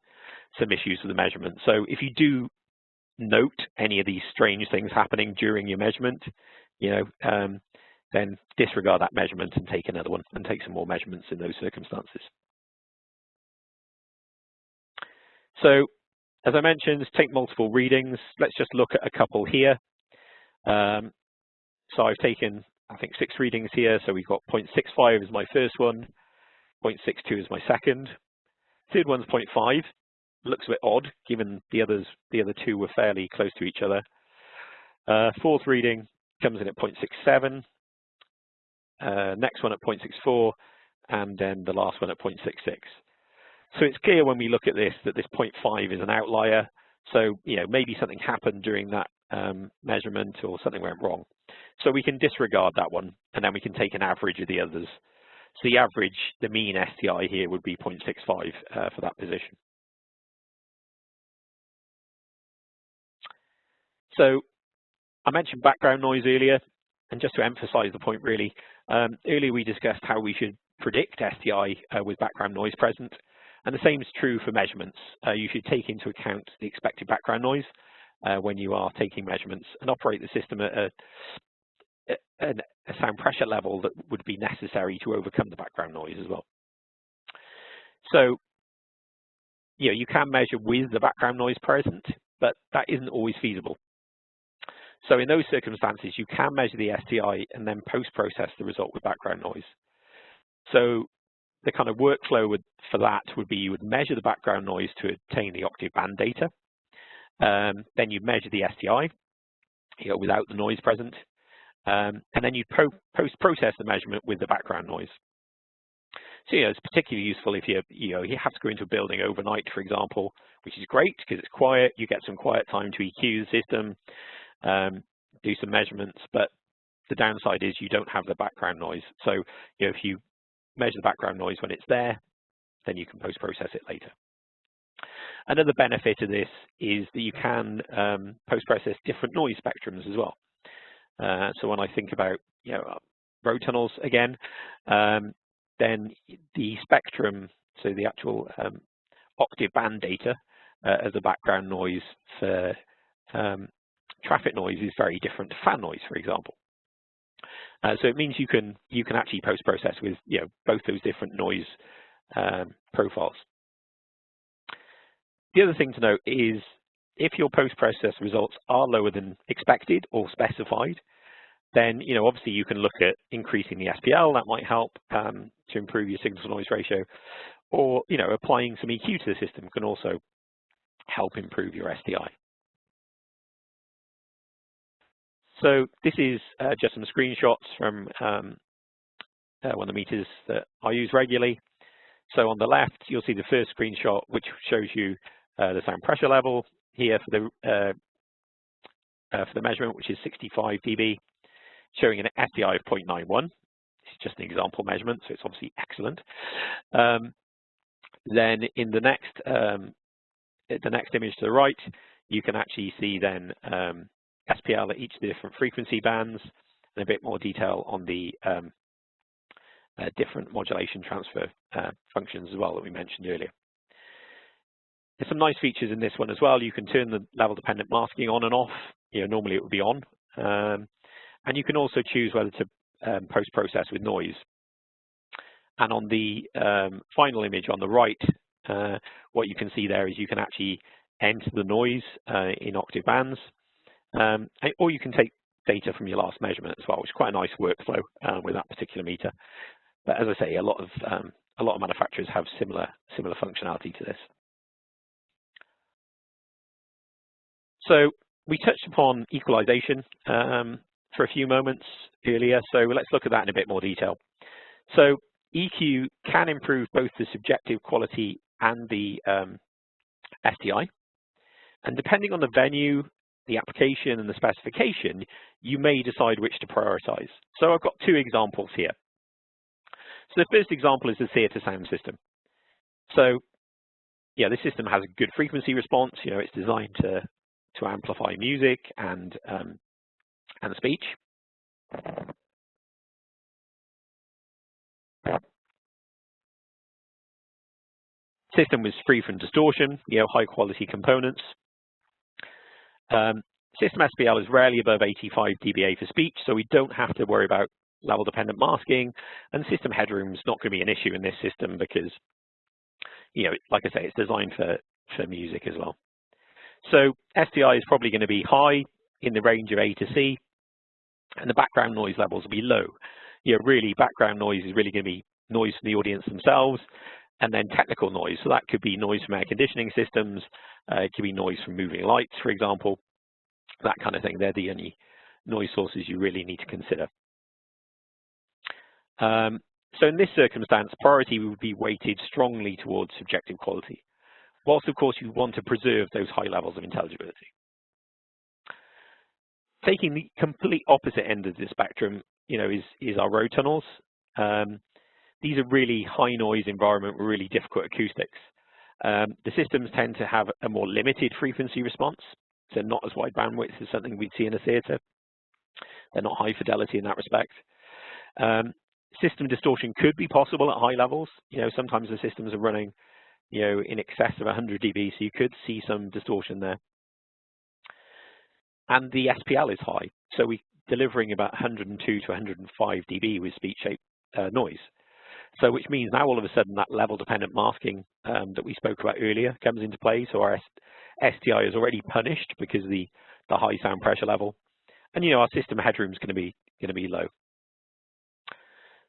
issues with the measurement. So if you do note any of these strange things happening during your measurement, then disregard that measurement and take another one and take some more measurements in those circumstances. So as I mentioned, take multiple readings. Let's just look at a couple here. So I've taken, I think, 6 readings here. So we've got 0.65 is my first one, 0.62 is my second. Third one's 0.5. Looks a bit odd, given the other 2 were fairly close to each other. Fourth reading comes in at 0.67. Next one at 0.64, and then the last one at 0.66. So it's clear when we look at this that this 0.5 is an outlier. So maybe something happened during that measurement or something went wrong. So we can disregard that one, and then we can take an average of the others. So the average, the mean STI here would be 0.65 for that position. So I mentioned background noise earlier, and just to emphasize the point really, earlier we discussed how we should predict STI with background noise present, and the same is true for measurements. You should take into account the expected background noise when you are taking measurements and operate the system at a sound pressure level that would be necessary to overcome the background noise as well. So, you can measure with the background noise present, but that isn't always feasible. So in those circumstances, you can measure the STI and then post-process the result with background noise. So the kind of workflow for that would be you would measure the background noise to obtain the octave band data. Then you measure the STI without the noise present. And then you post-process the measurement with the background noise. So it's particularly useful if you have to go into a building overnight, for example, which is great because it's quiet. You get some quiet time to EQ the system, do some measurements, but the downside is you don't have the background noise. So if you measure the background noise when it's there, then you can post-process it later. Another benefit of this is that you can post-process different noise spectrums as well. So when I think about road tunnels again, then the spectrum, so the actual octave band data as a background noise for traffic noise is very different to fan noise, for example. So it means you can actually post-process with both those different noise profiles. The other thing to note is if your post-process results are lower than expected or specified, then obviously you can look at increasing the SPL. That might help to improve your signal-to-noise ratio, or applying some EQ to the system can also help improve your SDI. So this is just some screenshots from one of the meters that I use regularly. So on the left, you'll see the first screenshot, which shows you the sound pressure level here for the measurement, which is 65 dB, showing an SDI of 0.91. This is just an example measurement, so it's obviously excellent. Then in the next image to the right, you can actually see then SPL at each of the different frequency bands and a bit more detail on the different modulation transfer functions as well that we mentioned earlier. There's some nice features in this one as well. You can turn the level dependent masking on and off. Normally it would be on. And you can also choose whether to post-process with noise. And on the final image on the right, what you can see there is you can actually enter the noise in octave bands, or you can take data from your last measurement as well, which is quite a nice workflow with that particular meter. But as I say, a lot of manufacturers have similar functionality to this. So we touched upon equalization for a few moments earlier, so let's look at that in a bit more detail. So EQ can improve both the subjective quality and the SDI, and depending on the venue, the application and the specification, you may decide which to prioritize. So I've got two examples here. So the first example is the theatre sound system. So this system has a good frequency response. It's designed to amplify music and speech. System was free from distortion, high quality components. System SPL is rarely above 85 dBA for speech, so we don't have to worry about level dependent masking, and system headroom is not going to be an issue in this system because, like I say, it's designed for music as well. So SDI is probably going to be high in the range of A to C, and the background noise levels will be low. Really background noise is really going to be noise from the audience themselves, and then technical noise. So that could be noise from air conditioning systems, it could be noise from moving lights, for example, that kind of thing. They're the only noise sources you really need to consider. So in this circumstance, priority would be weighted strongly towards subjective quality, whilst of course you want to preserve those high levels of intelligibility. Taking the complete opposite end of the spectrum, is our road tunnels. These are really high noise environment with really difficult acoustics. The systems tend to have a more limited frequency response, so not as wide bandwidth as something we'd see in a theatre. They're not high fidelity in that respect. System distortion could be possible at high levels. Sometimes the systems are running, in excess of 100 dB, so you could see some distortion there. And the SPL is high, so we're delivering about 102 to 105 dB with speech shape noise. So which means now all of a sudden that level-dependent masking that we spoke about earlier comes into play. So our STI is already punished because of the high sound pressure level, and our system headroom is going to be low.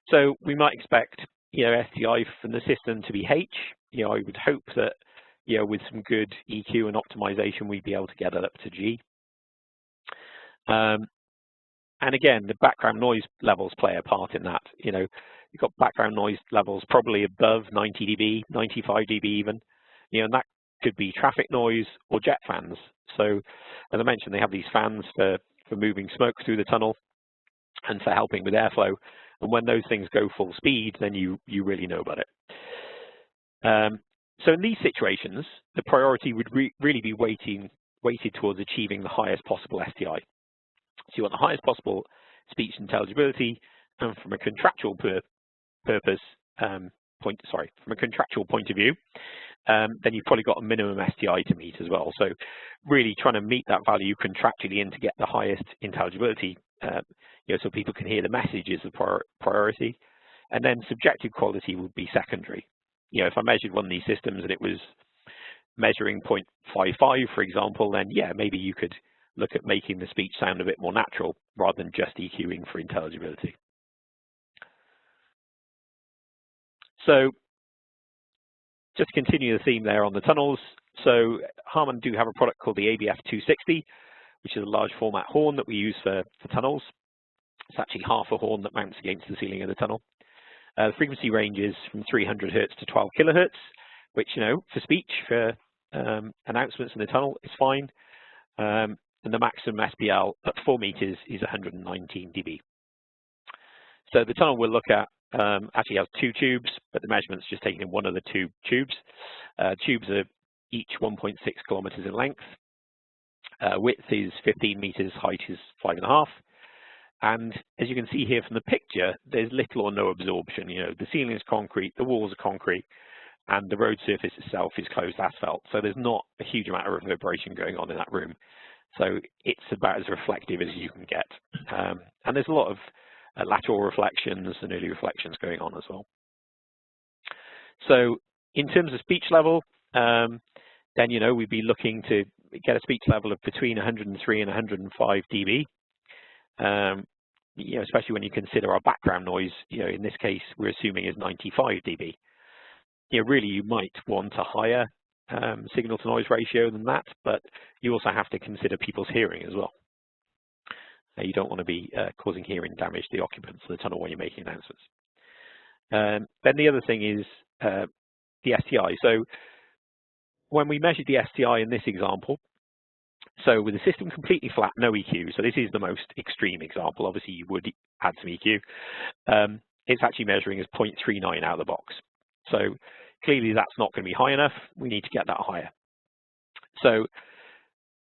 So we might expect STI from the system to be H. I would hope that with some good EQ and optimization we'd be able to get it up to G. And again, the background noise levels play a part in that. You've got background noise levels probably above 90 dB, 95 dB even, and that could be traffic noise or jet fans. So as I mentioned, they have these fans for moving smoke through the tunnel and for helping with airflow. And when those things go full speed, then you really know about it. So in these situations, the priority would really be weighted towards achieving the highest possible STI. So you want the highest possible speech intelligibility, and from a contractual from a contractual point of view, then you've probably got a minimum STI to meet as well. So really trying to meet that value contractually in to get the highest intelligibility, so people can hear the message is the priority, and then subjective quality would be secondary. If I measured one of these systems and it was measuring 0.55, for example, then yeah, maybe you could look at making the speech sound a bit more natural rather than just EQing for intelligibility. So just to continue the theme there on the tunnels, so HARMAN do have a product called the ABF 260, which is a large format horn that we use for tunnels. It's actually half a horn that mounts against the ceiling of the tunnel. The frequency range is from 300 Hertz to 12 kilohertz, which, for speech, for announcements in the tunnel is fine. And the maximum SPL at 4 meters is 119 dB. So the tunnel we'll look at actually has 2 tubes, but the measurement's just taken in one of the 2 tubes. Tubes are each 1.6 kilometers in length. Width is 15 meters, height is 5.5. And as you can see here from the picture, there's little or no absorption. The ceiling is concrete, the walls are concrete, and the road surface itself is closed asphalt. So there's not a huge amount of reverberation going on in that room. So it's about as reflective as you can get. And there's a lot of lateral reflections and early reflections going on as well. So in terms of speech level, then, we'd be looking to get a speech level of between 103 and 105 dB. Especially when you consider our background noise, in this case, we're assuming is 95 dB. Really you might want a higher signal to noise ratio than that, but you also have to consider people's hearing as well. You don't want to be causing hearing damage to the occupants of the tunnel when you're making announcements. Then the other thing is the STI. So when we measured the STI in this example, so with the system completely flat, no EQ, so this is the most extreme example, obviously you would add some EQ, it's actually measuring as 0.39 out of the box. So clearly that's not going to be high enough, we need to get that higher. So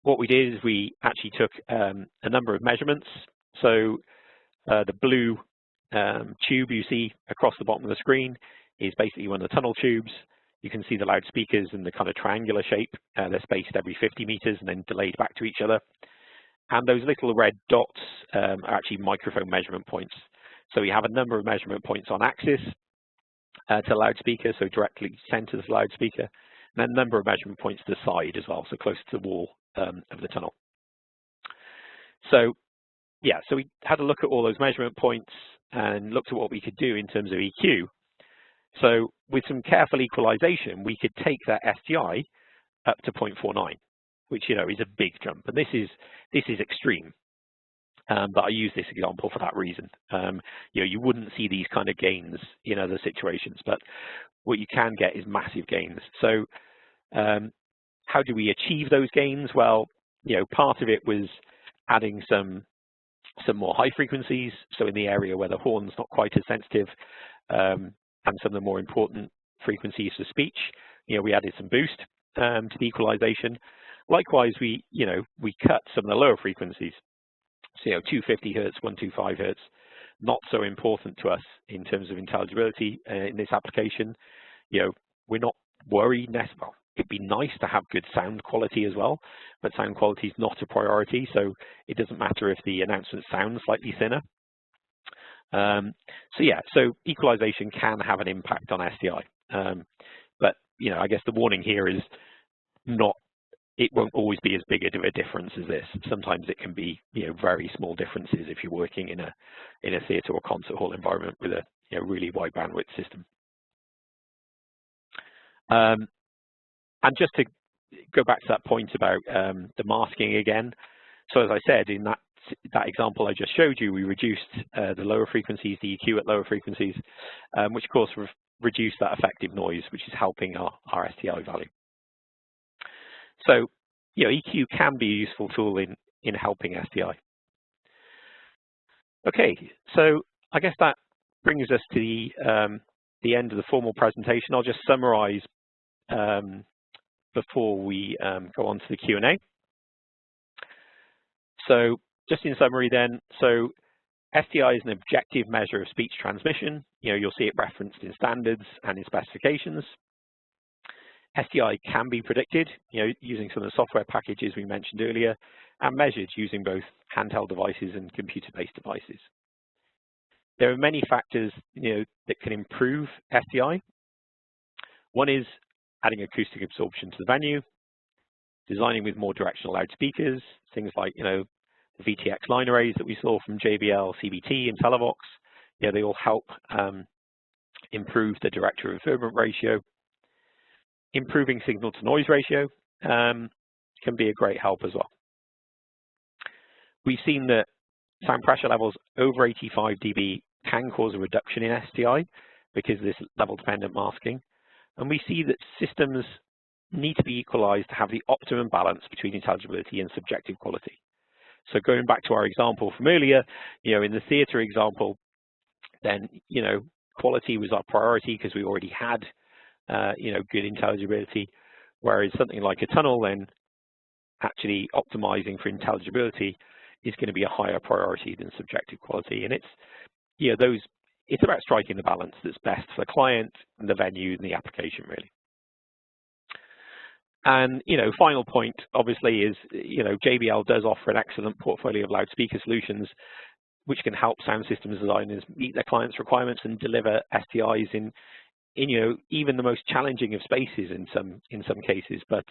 what we did is we actually took a number of measurements. So the blue tube you see across the bottom of the screen is basically one of the tunnel tubes. You can see the loudspeakers in the kind of triangular shape. They're spaced every 50 meters and then delayed back to each other. And those little red dots are actually microphone measurement points. So we have a number of measurement points on axis to the loudspeaker, so directly center of the loudspeaker, and then a number of measurement points to the side as well, so close to the wall of the tunnel. So yeah, so we had a look at all those measurement points and looked at what we could do in terms of EQ. So with some careful equalization, we could take that STI up to 0.49, which is a big jump, and this is extreme. But I use this example for that reason. You wouldn't see these kind of gains in other situations, but what you can get is massive gains. So how do we achieve those gains? Well, part of it was adding some more high frequencies, so in the area where the horn's not quite as sensitive, and some of the more important frequencies for speech, we added some boost to the equalization. Likewise, we cut some of the lower frequencies. So 250 hertz, 125 hertz, not so important to us in terms of intelligibility in this application. We're not worried necessarily. Well, it'd be nice to have good sound quality as well, but sound quality is not a priority, so it doesn't matter if the announcement sounds slightly thinner. So equalization can have an impact on SDI, but I guess the warning here is it won't always be as big a difference as this. Sometimes it can be very small differences if you're working in a theatre or concert hall environment with a really wide bandwidth system. And just to go back to that point about the masking again, so as I said, in that example I just showed you, we reduced the lower frequencies, the EQ at lower frequencies, which of course reduced that effective noise, which is helping our STI value. So EQ can be a useful tool in helping STI. Okay, so I guess that brings us to the end of the formal presentation. I'll just summarize before we go on to the Q&A. So just in summary then, so STI is an objective measure of speech transmission. You'll see it referenced in standards and in specifications. STI can be predicted, using some of the software packages we mentioned earlier, and measured using both handheld devices and computer-based devices. There are many factors, that can improve STI. One is adding acoustic absorption to the venue, designing with more directional loudspeakers, things like, the VTX line arrays that we saw from JBL, CBT, and Televox. They all help improve the direct to reverberant ratio. Improving signal to noise ratio can be a great help as well. We've seen that sound pressure levels over 85 dB can cause a reduction in STI because of this level dependent masking. And we see that systems need to be equalized to have the optimum balance between intelligibility and subjective quality. So going back to our example from earlier, in the theatre example, then, quality was our priority because we already had good intelligibility, whereas something like a tunnel, then actually optimizing for intelligibility is going to be a higher priority than subjective quality. And it's about striking the balance that's best for the client and the venue and the application, really. And final point obviously is JBL does offer an excellent portfolio of loudspeaker solutions which can help sound systems designers meet their clients' requirements and deliver STIs in even the most challenging of spaces in some cases. But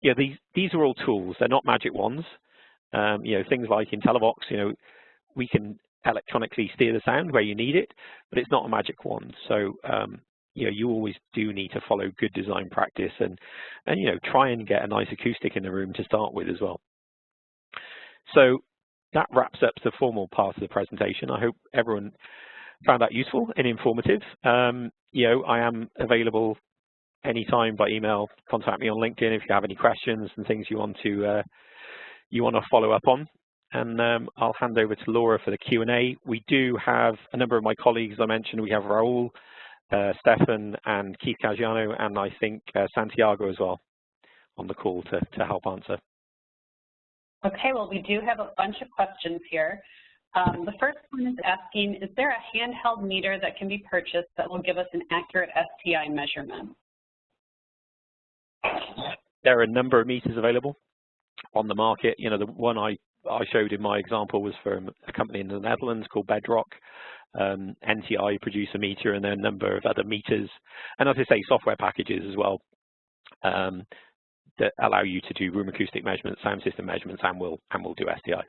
these are all tools. They're not magic wands. Things like Intellivox, we can electronically steer the sound where you need it, but it's not a magic wand. So you always do need to follow good design practice and try and get a nice acoustic in the room to start with as well. So that wraps up the formal part of the presentation. I hope everyone found that useful and informative. I am available anytime by email. Contact me on LinkedIn if you have any questions and things you want to follow up on. And I'll hand over to Laura for the Q&A. We do have a number of my colleagues I mentioned. We have Raul, Stefan, and Keith Caggiano, and I think Santiago as well on the call to help answer. Okay, well, we do have a bunch of questions here. The first one is asking, is there a handheld meter that can be purchased that will give us an accurate STI measurement? There are a number of meters available on the market. The one I showed in my example was from a company in the Netherlands called Bedrock. NTI produce a meter, and there are a number of other meters, and as I say, software packages as well that allow you to do room acoustic measurements, sound system measurements, and will do STI.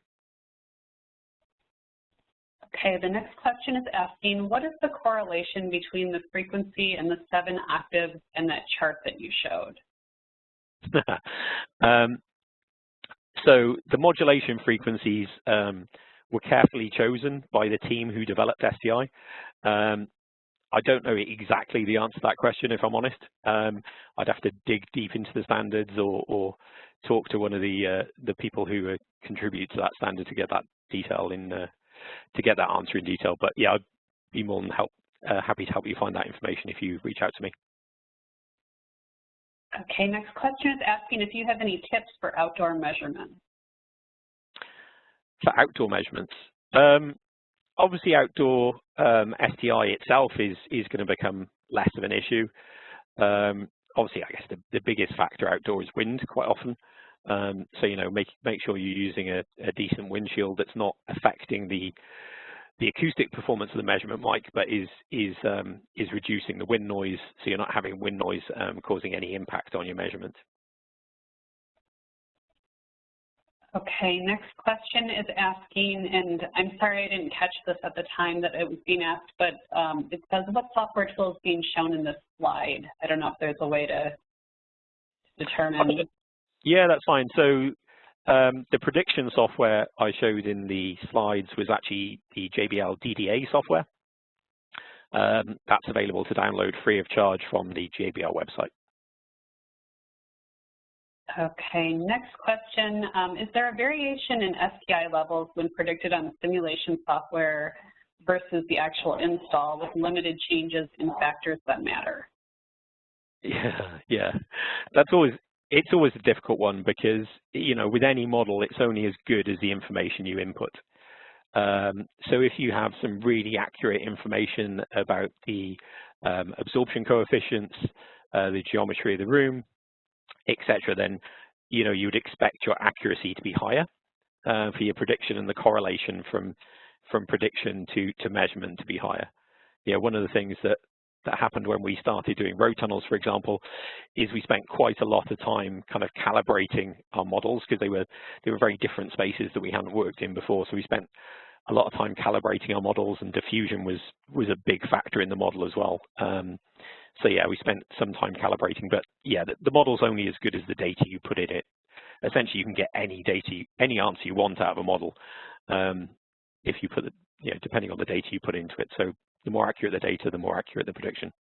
Okay, the next question is asking, what is the correlation between the frequency and the 7 octaves and that chart that you showed? So the modulation frequencies were carefully chosen by the team who developed STI. I don't know exactly the answer to that question, if I'm honest. I'd have to dig deep into the standards or talk to one of the people who contribute to that standard to get that detail to get that answer in detail. But yeah, I'd be more than happy to help you find that information if you reach out to me. Okay, next question is asking if you have any tips for outdoor measurement. For outdoor measurements, obviously outdoor STI itself is going to become less of an issue. Obviously, I guess the biggest factor outdoor is wind quite often. So make sure you're using a decent windshield that's not affecting the acoustic performance of the measurement mic, but is reducing the wind noise, so you're not having wind noise causing any impact on your measurement. Okay, next question is asking, and I'm sorry I didn't catch this at the time that it was being asked, but it says what software tool is being shown in this slide? I don't know if there's a way to determine. Yeah, that's fine. So the prediction software I showed in the slides was actually the JBL DDA software. That's available to download free of charge from the JBL website. Okay, next question. Is there a variation in STI levels when predicted on simulation software versus the actual install with limited changes in factors that matter? Yeah. It's always a difficult one because, with any model, it's only as good as the information you input. So if you have some really accurate information about the absorption coefficients, the geometry of the room, etc., then you would expect your accuracy to be higher for your prediction, and the correlation from prediction to measurement to be higher. One of the things that happened when we started doing road tunnels, for example, is we spent quite a lot of time kind of calibrating our models because they were very different spaces that we hadn't worked in before. So we spent a lot of time calibrating our models, and diffusion was a big factor in the model as well. So yeah, we spent some time calibrating, but yeah, the model's only as good as the data you put in it. Essentially, you can get any answer you want out of a model if you put depending on the data you put into it. So the more accurate the data, the more accurate the prediction.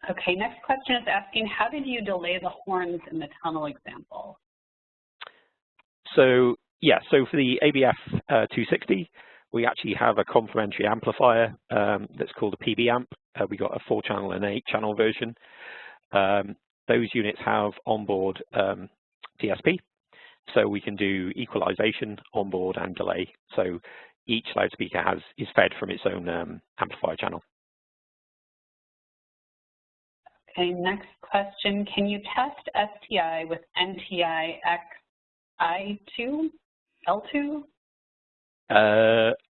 Okay, next question is asking, how did you delay the horns in the tunnel example? So yeah, so for the ABF 260, we actually have a complementary amplifier that's called a PB amp. We got a 4-channel and an 8-channel version. Those units have onboard DSP, so we can do equalization onboard and delay. So each loudspeaker is fed from its own amplifier channel. Okay, next question. Can you test STI with NTI XI2, L2?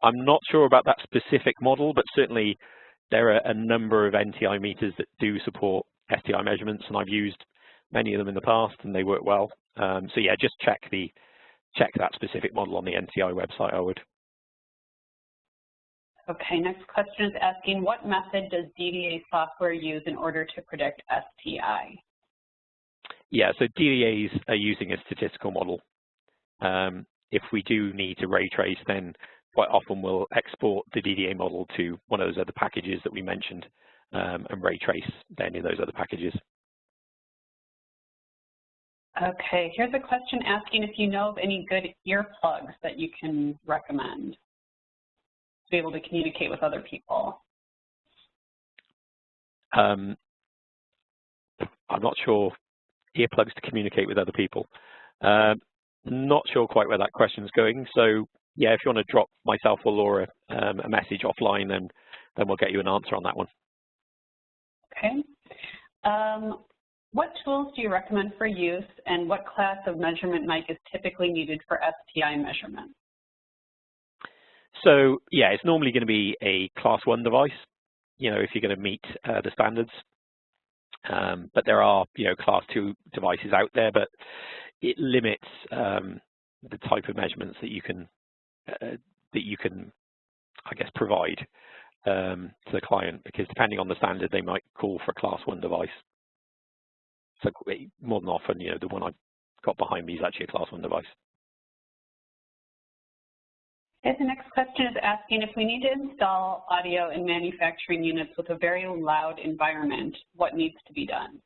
I'm not sure about that specific model, but certainly there are a number of NTI meters that do support STI measurements, and I've used many of them in the past, and they work well. So yeah, just check that specific model on the NTI website, I would. Okay, next question is asking, what method does DDA software use in order to predict STI? Yeah, so DDAs are using a statistical model. If we do need to ray trace, then quite often we'll export the DDA model to one of those other packages that we mentioned and ray trace then in those other packages. Okay, here's a question asking if you know of any good earplugs that you can recommend to be able to communicate with other people. I'm not sure earplugs to communicate with other people. Not sure quite where that question's going. So yeah, if you want to drop myself or Laura a message offline, then we'll get you an answer on that one. Okay. What tools do you recommend for use, and what class of measurement mic is typically needed for STI measurement? So yeah, it's normally going to be a class 1 device, if you're going to meet the standards. But there are, class 2 devices out there, but it limits the type of measurements that you can, I guess, provide to the client, because depending on the standard, they might call for a class 1 device. So more than often, the one I've got behind me is actually a class 1 device. Okay, the next question is asking if we need to install audio in manufacturing units with a very loud environment, what needs to be done?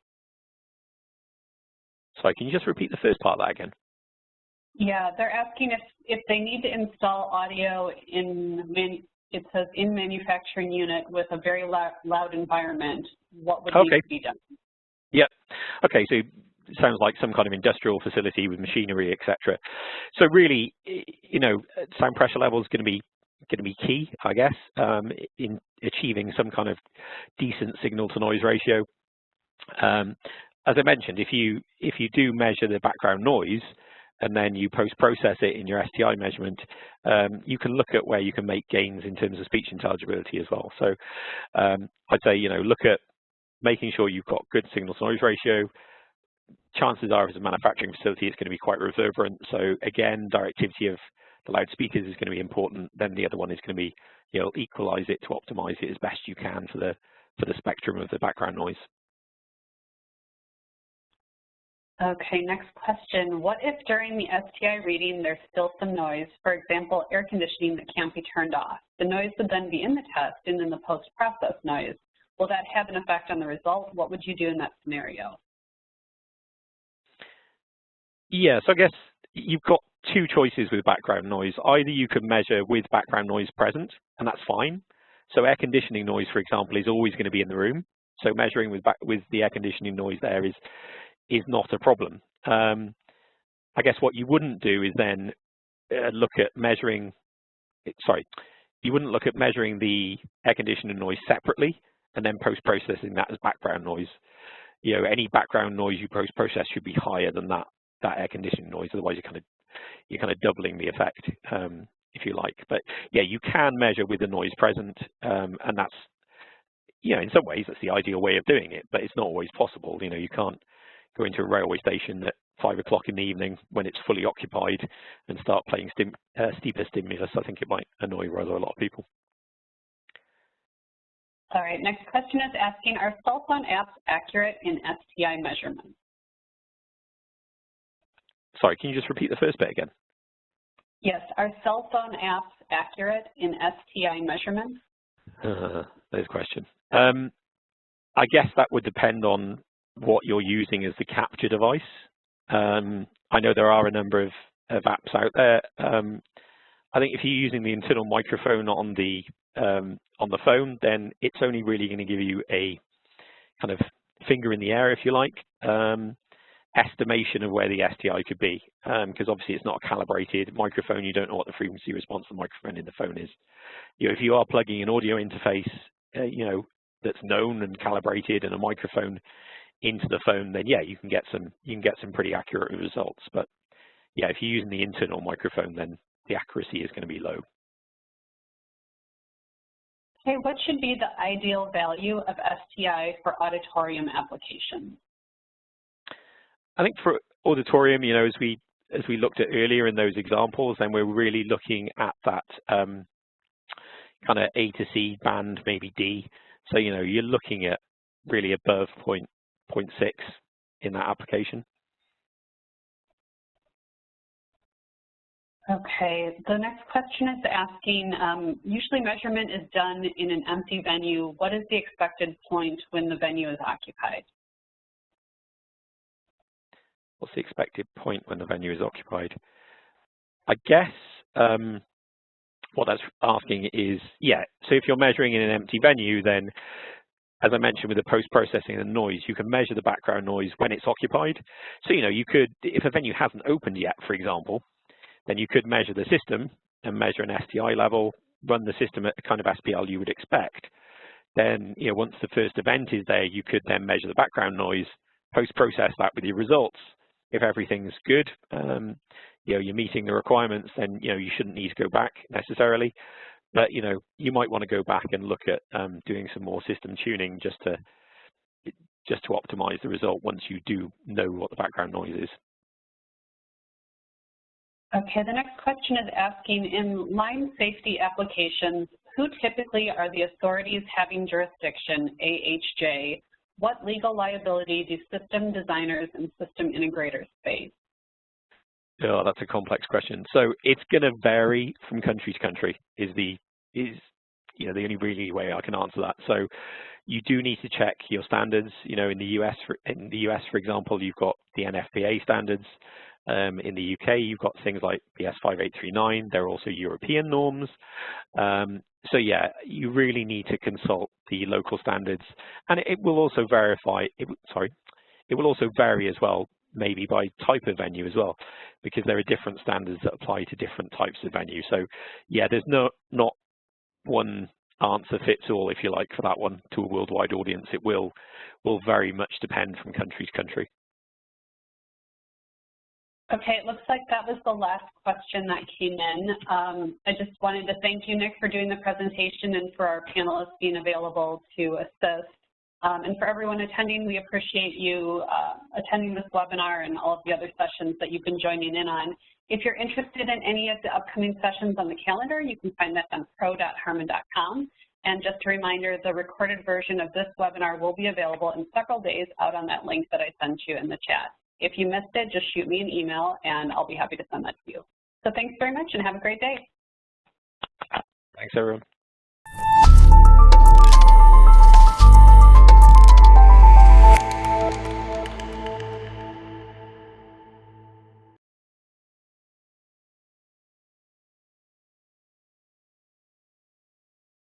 Sorry, can you just repeat the first part of that again? Yeah, they're asking if they need to install audio it says in manufacturing unit with a very loud environment, what would need to be done? Yep. Okay, so sounds like some kind of industrial facility with machinery, etc. So really, sound pressure level is going to be key, I guess, in achieving some kind of decent signal to noise ratio. As I mentioned, if you do measure the background noise and then you post-process it in your STI measurement, you can look at where you can make gains in terms of speech intelligibility as well. So I'd say, look at making sure you've got good signal to noise ratio. Chances are, as a manufacturing facility, it's going to be quite reverberant. So again, directivity of the loudspeakers is going to be important. Then the other one is going to be, equalize it to optimize it as best you can for the spectrum of the background noise. Okay, next question. What if during the STI reading there's still some noise, for example, air conditioning that can't be turned off? The noise would then be in the test and in the post-process noise. Will that have an effect on the result? What would you do in that scenario? Yeah, so I guess you've got two choices with background noise. Either you can measure with background noise present, and that's fine. So air conditioning noise, for example, is always going to be in the room. So measuring with the air conditioning noise there is not a problem. I guess what you wouldn't do is then look at measuring, you wouldn't look at measuring the air conditioning noise separately and then post-processing that as background noise. Any background noise you post-process should be higher than that air conditioning noise. Otherwise, you're kind of doubling the effect, if you like. But yeah, you can measure with the noise present, and that's, in some ways, that's the ideal way of doing it. But it's not always possible. You can't go into a railway station at 5 o'clock in the evening when it's fully occupied and start playing steeper stimulus. I think it might annoy rather a lot of people. All right, next question is asking, are cell phone apps accurate in STI measurements? Sorry, can you just repeat the first bit again? Yes, are cell phone apps accurate in STI measurements? There's a question. I guess that would depend on what you're using as the capture device. I know there are a number of apps out there. I think if you're using the internal microphone on the phone, then it's only really going to give you a kind of finger in the air, if you like, estimation of where the STI could be, because obviously it's not a calibrated microphone. You don't know what the frequency response of the microphone in the phone is. If you are plugging an audio interface, that's known and calibrated and a microphone into the phone, then yeah, you can get some pretty accurate results. But yeah, if you're using the internal microphone, then the accuracy is going to be low. Okay, what should be the ideal value of STI for auditorium applications? I think for auditorium, as we looked at earlier in those examples, then we're really looking at that kind of A to C band, maybe D. So you're looking at really above 0.6 in that application. Okay, the next question is asking, usually measurement is done in an empty venue. What is the expected point when the venue is occupied? What's the expected point when the venue is occupied? I guess what that's asking is, yeah, so if you're measuring in an empty venue, then as I mentioned with the post-processing and noise, you can measure the background noise when it's occupied. So, you could, if a venue hasn't opened yet, for example, then you could measure the system and measure an STI level, run the system at the kind of SPL you would expect. Then, once the first event is there, you could then measure the background noise, post-process that with your results. If everything's good, you're meeting the requirements, then, you shouldn't need to go back necessarily. But, you might want to go back and look at doing some more system tuning just to optimize the result once you do know what the background noise is. Okay, the next question is asking, in line safety applications, who typically are the authorities having jurisdiction, AHJ? What legal liability do system designers and system integrators face? Oh, that's a complex question. So it's going to vary from country to country is the only really way I can answer that. So you do need to check your standards. In the US, for example, you've got the NFPA standards. In the UK, you've got things like BS 5839. They're also European norms. So yeah, you really need to consult the local standards, and it will also it will also vary as well maybe by type of venue as well, because there are different standards that apply to different types of venue. So yeah, there's not one answer fits all, if you like, for that one to a worldwide audience. It will very much depend from country to country. Okay, it looks like that was the last question that came in. I just wanted to thank you, Nick, for doing the presentation and for our panelists being available to assist. And for everyone attending, we appreciate you attending this webinar and all of the other sessions that you've been joining in on. If you're interested in any of the upcoming sessions on the calendar, you can find that on pro.harman.com. And just a reminder, the recorded version of this webinar will be available in several days out on that link that I sent you in the chat. If you missed it, just shoot me an email and I'll be happy to send that to you. So thanks very much and have a great day. Thanks, everyone.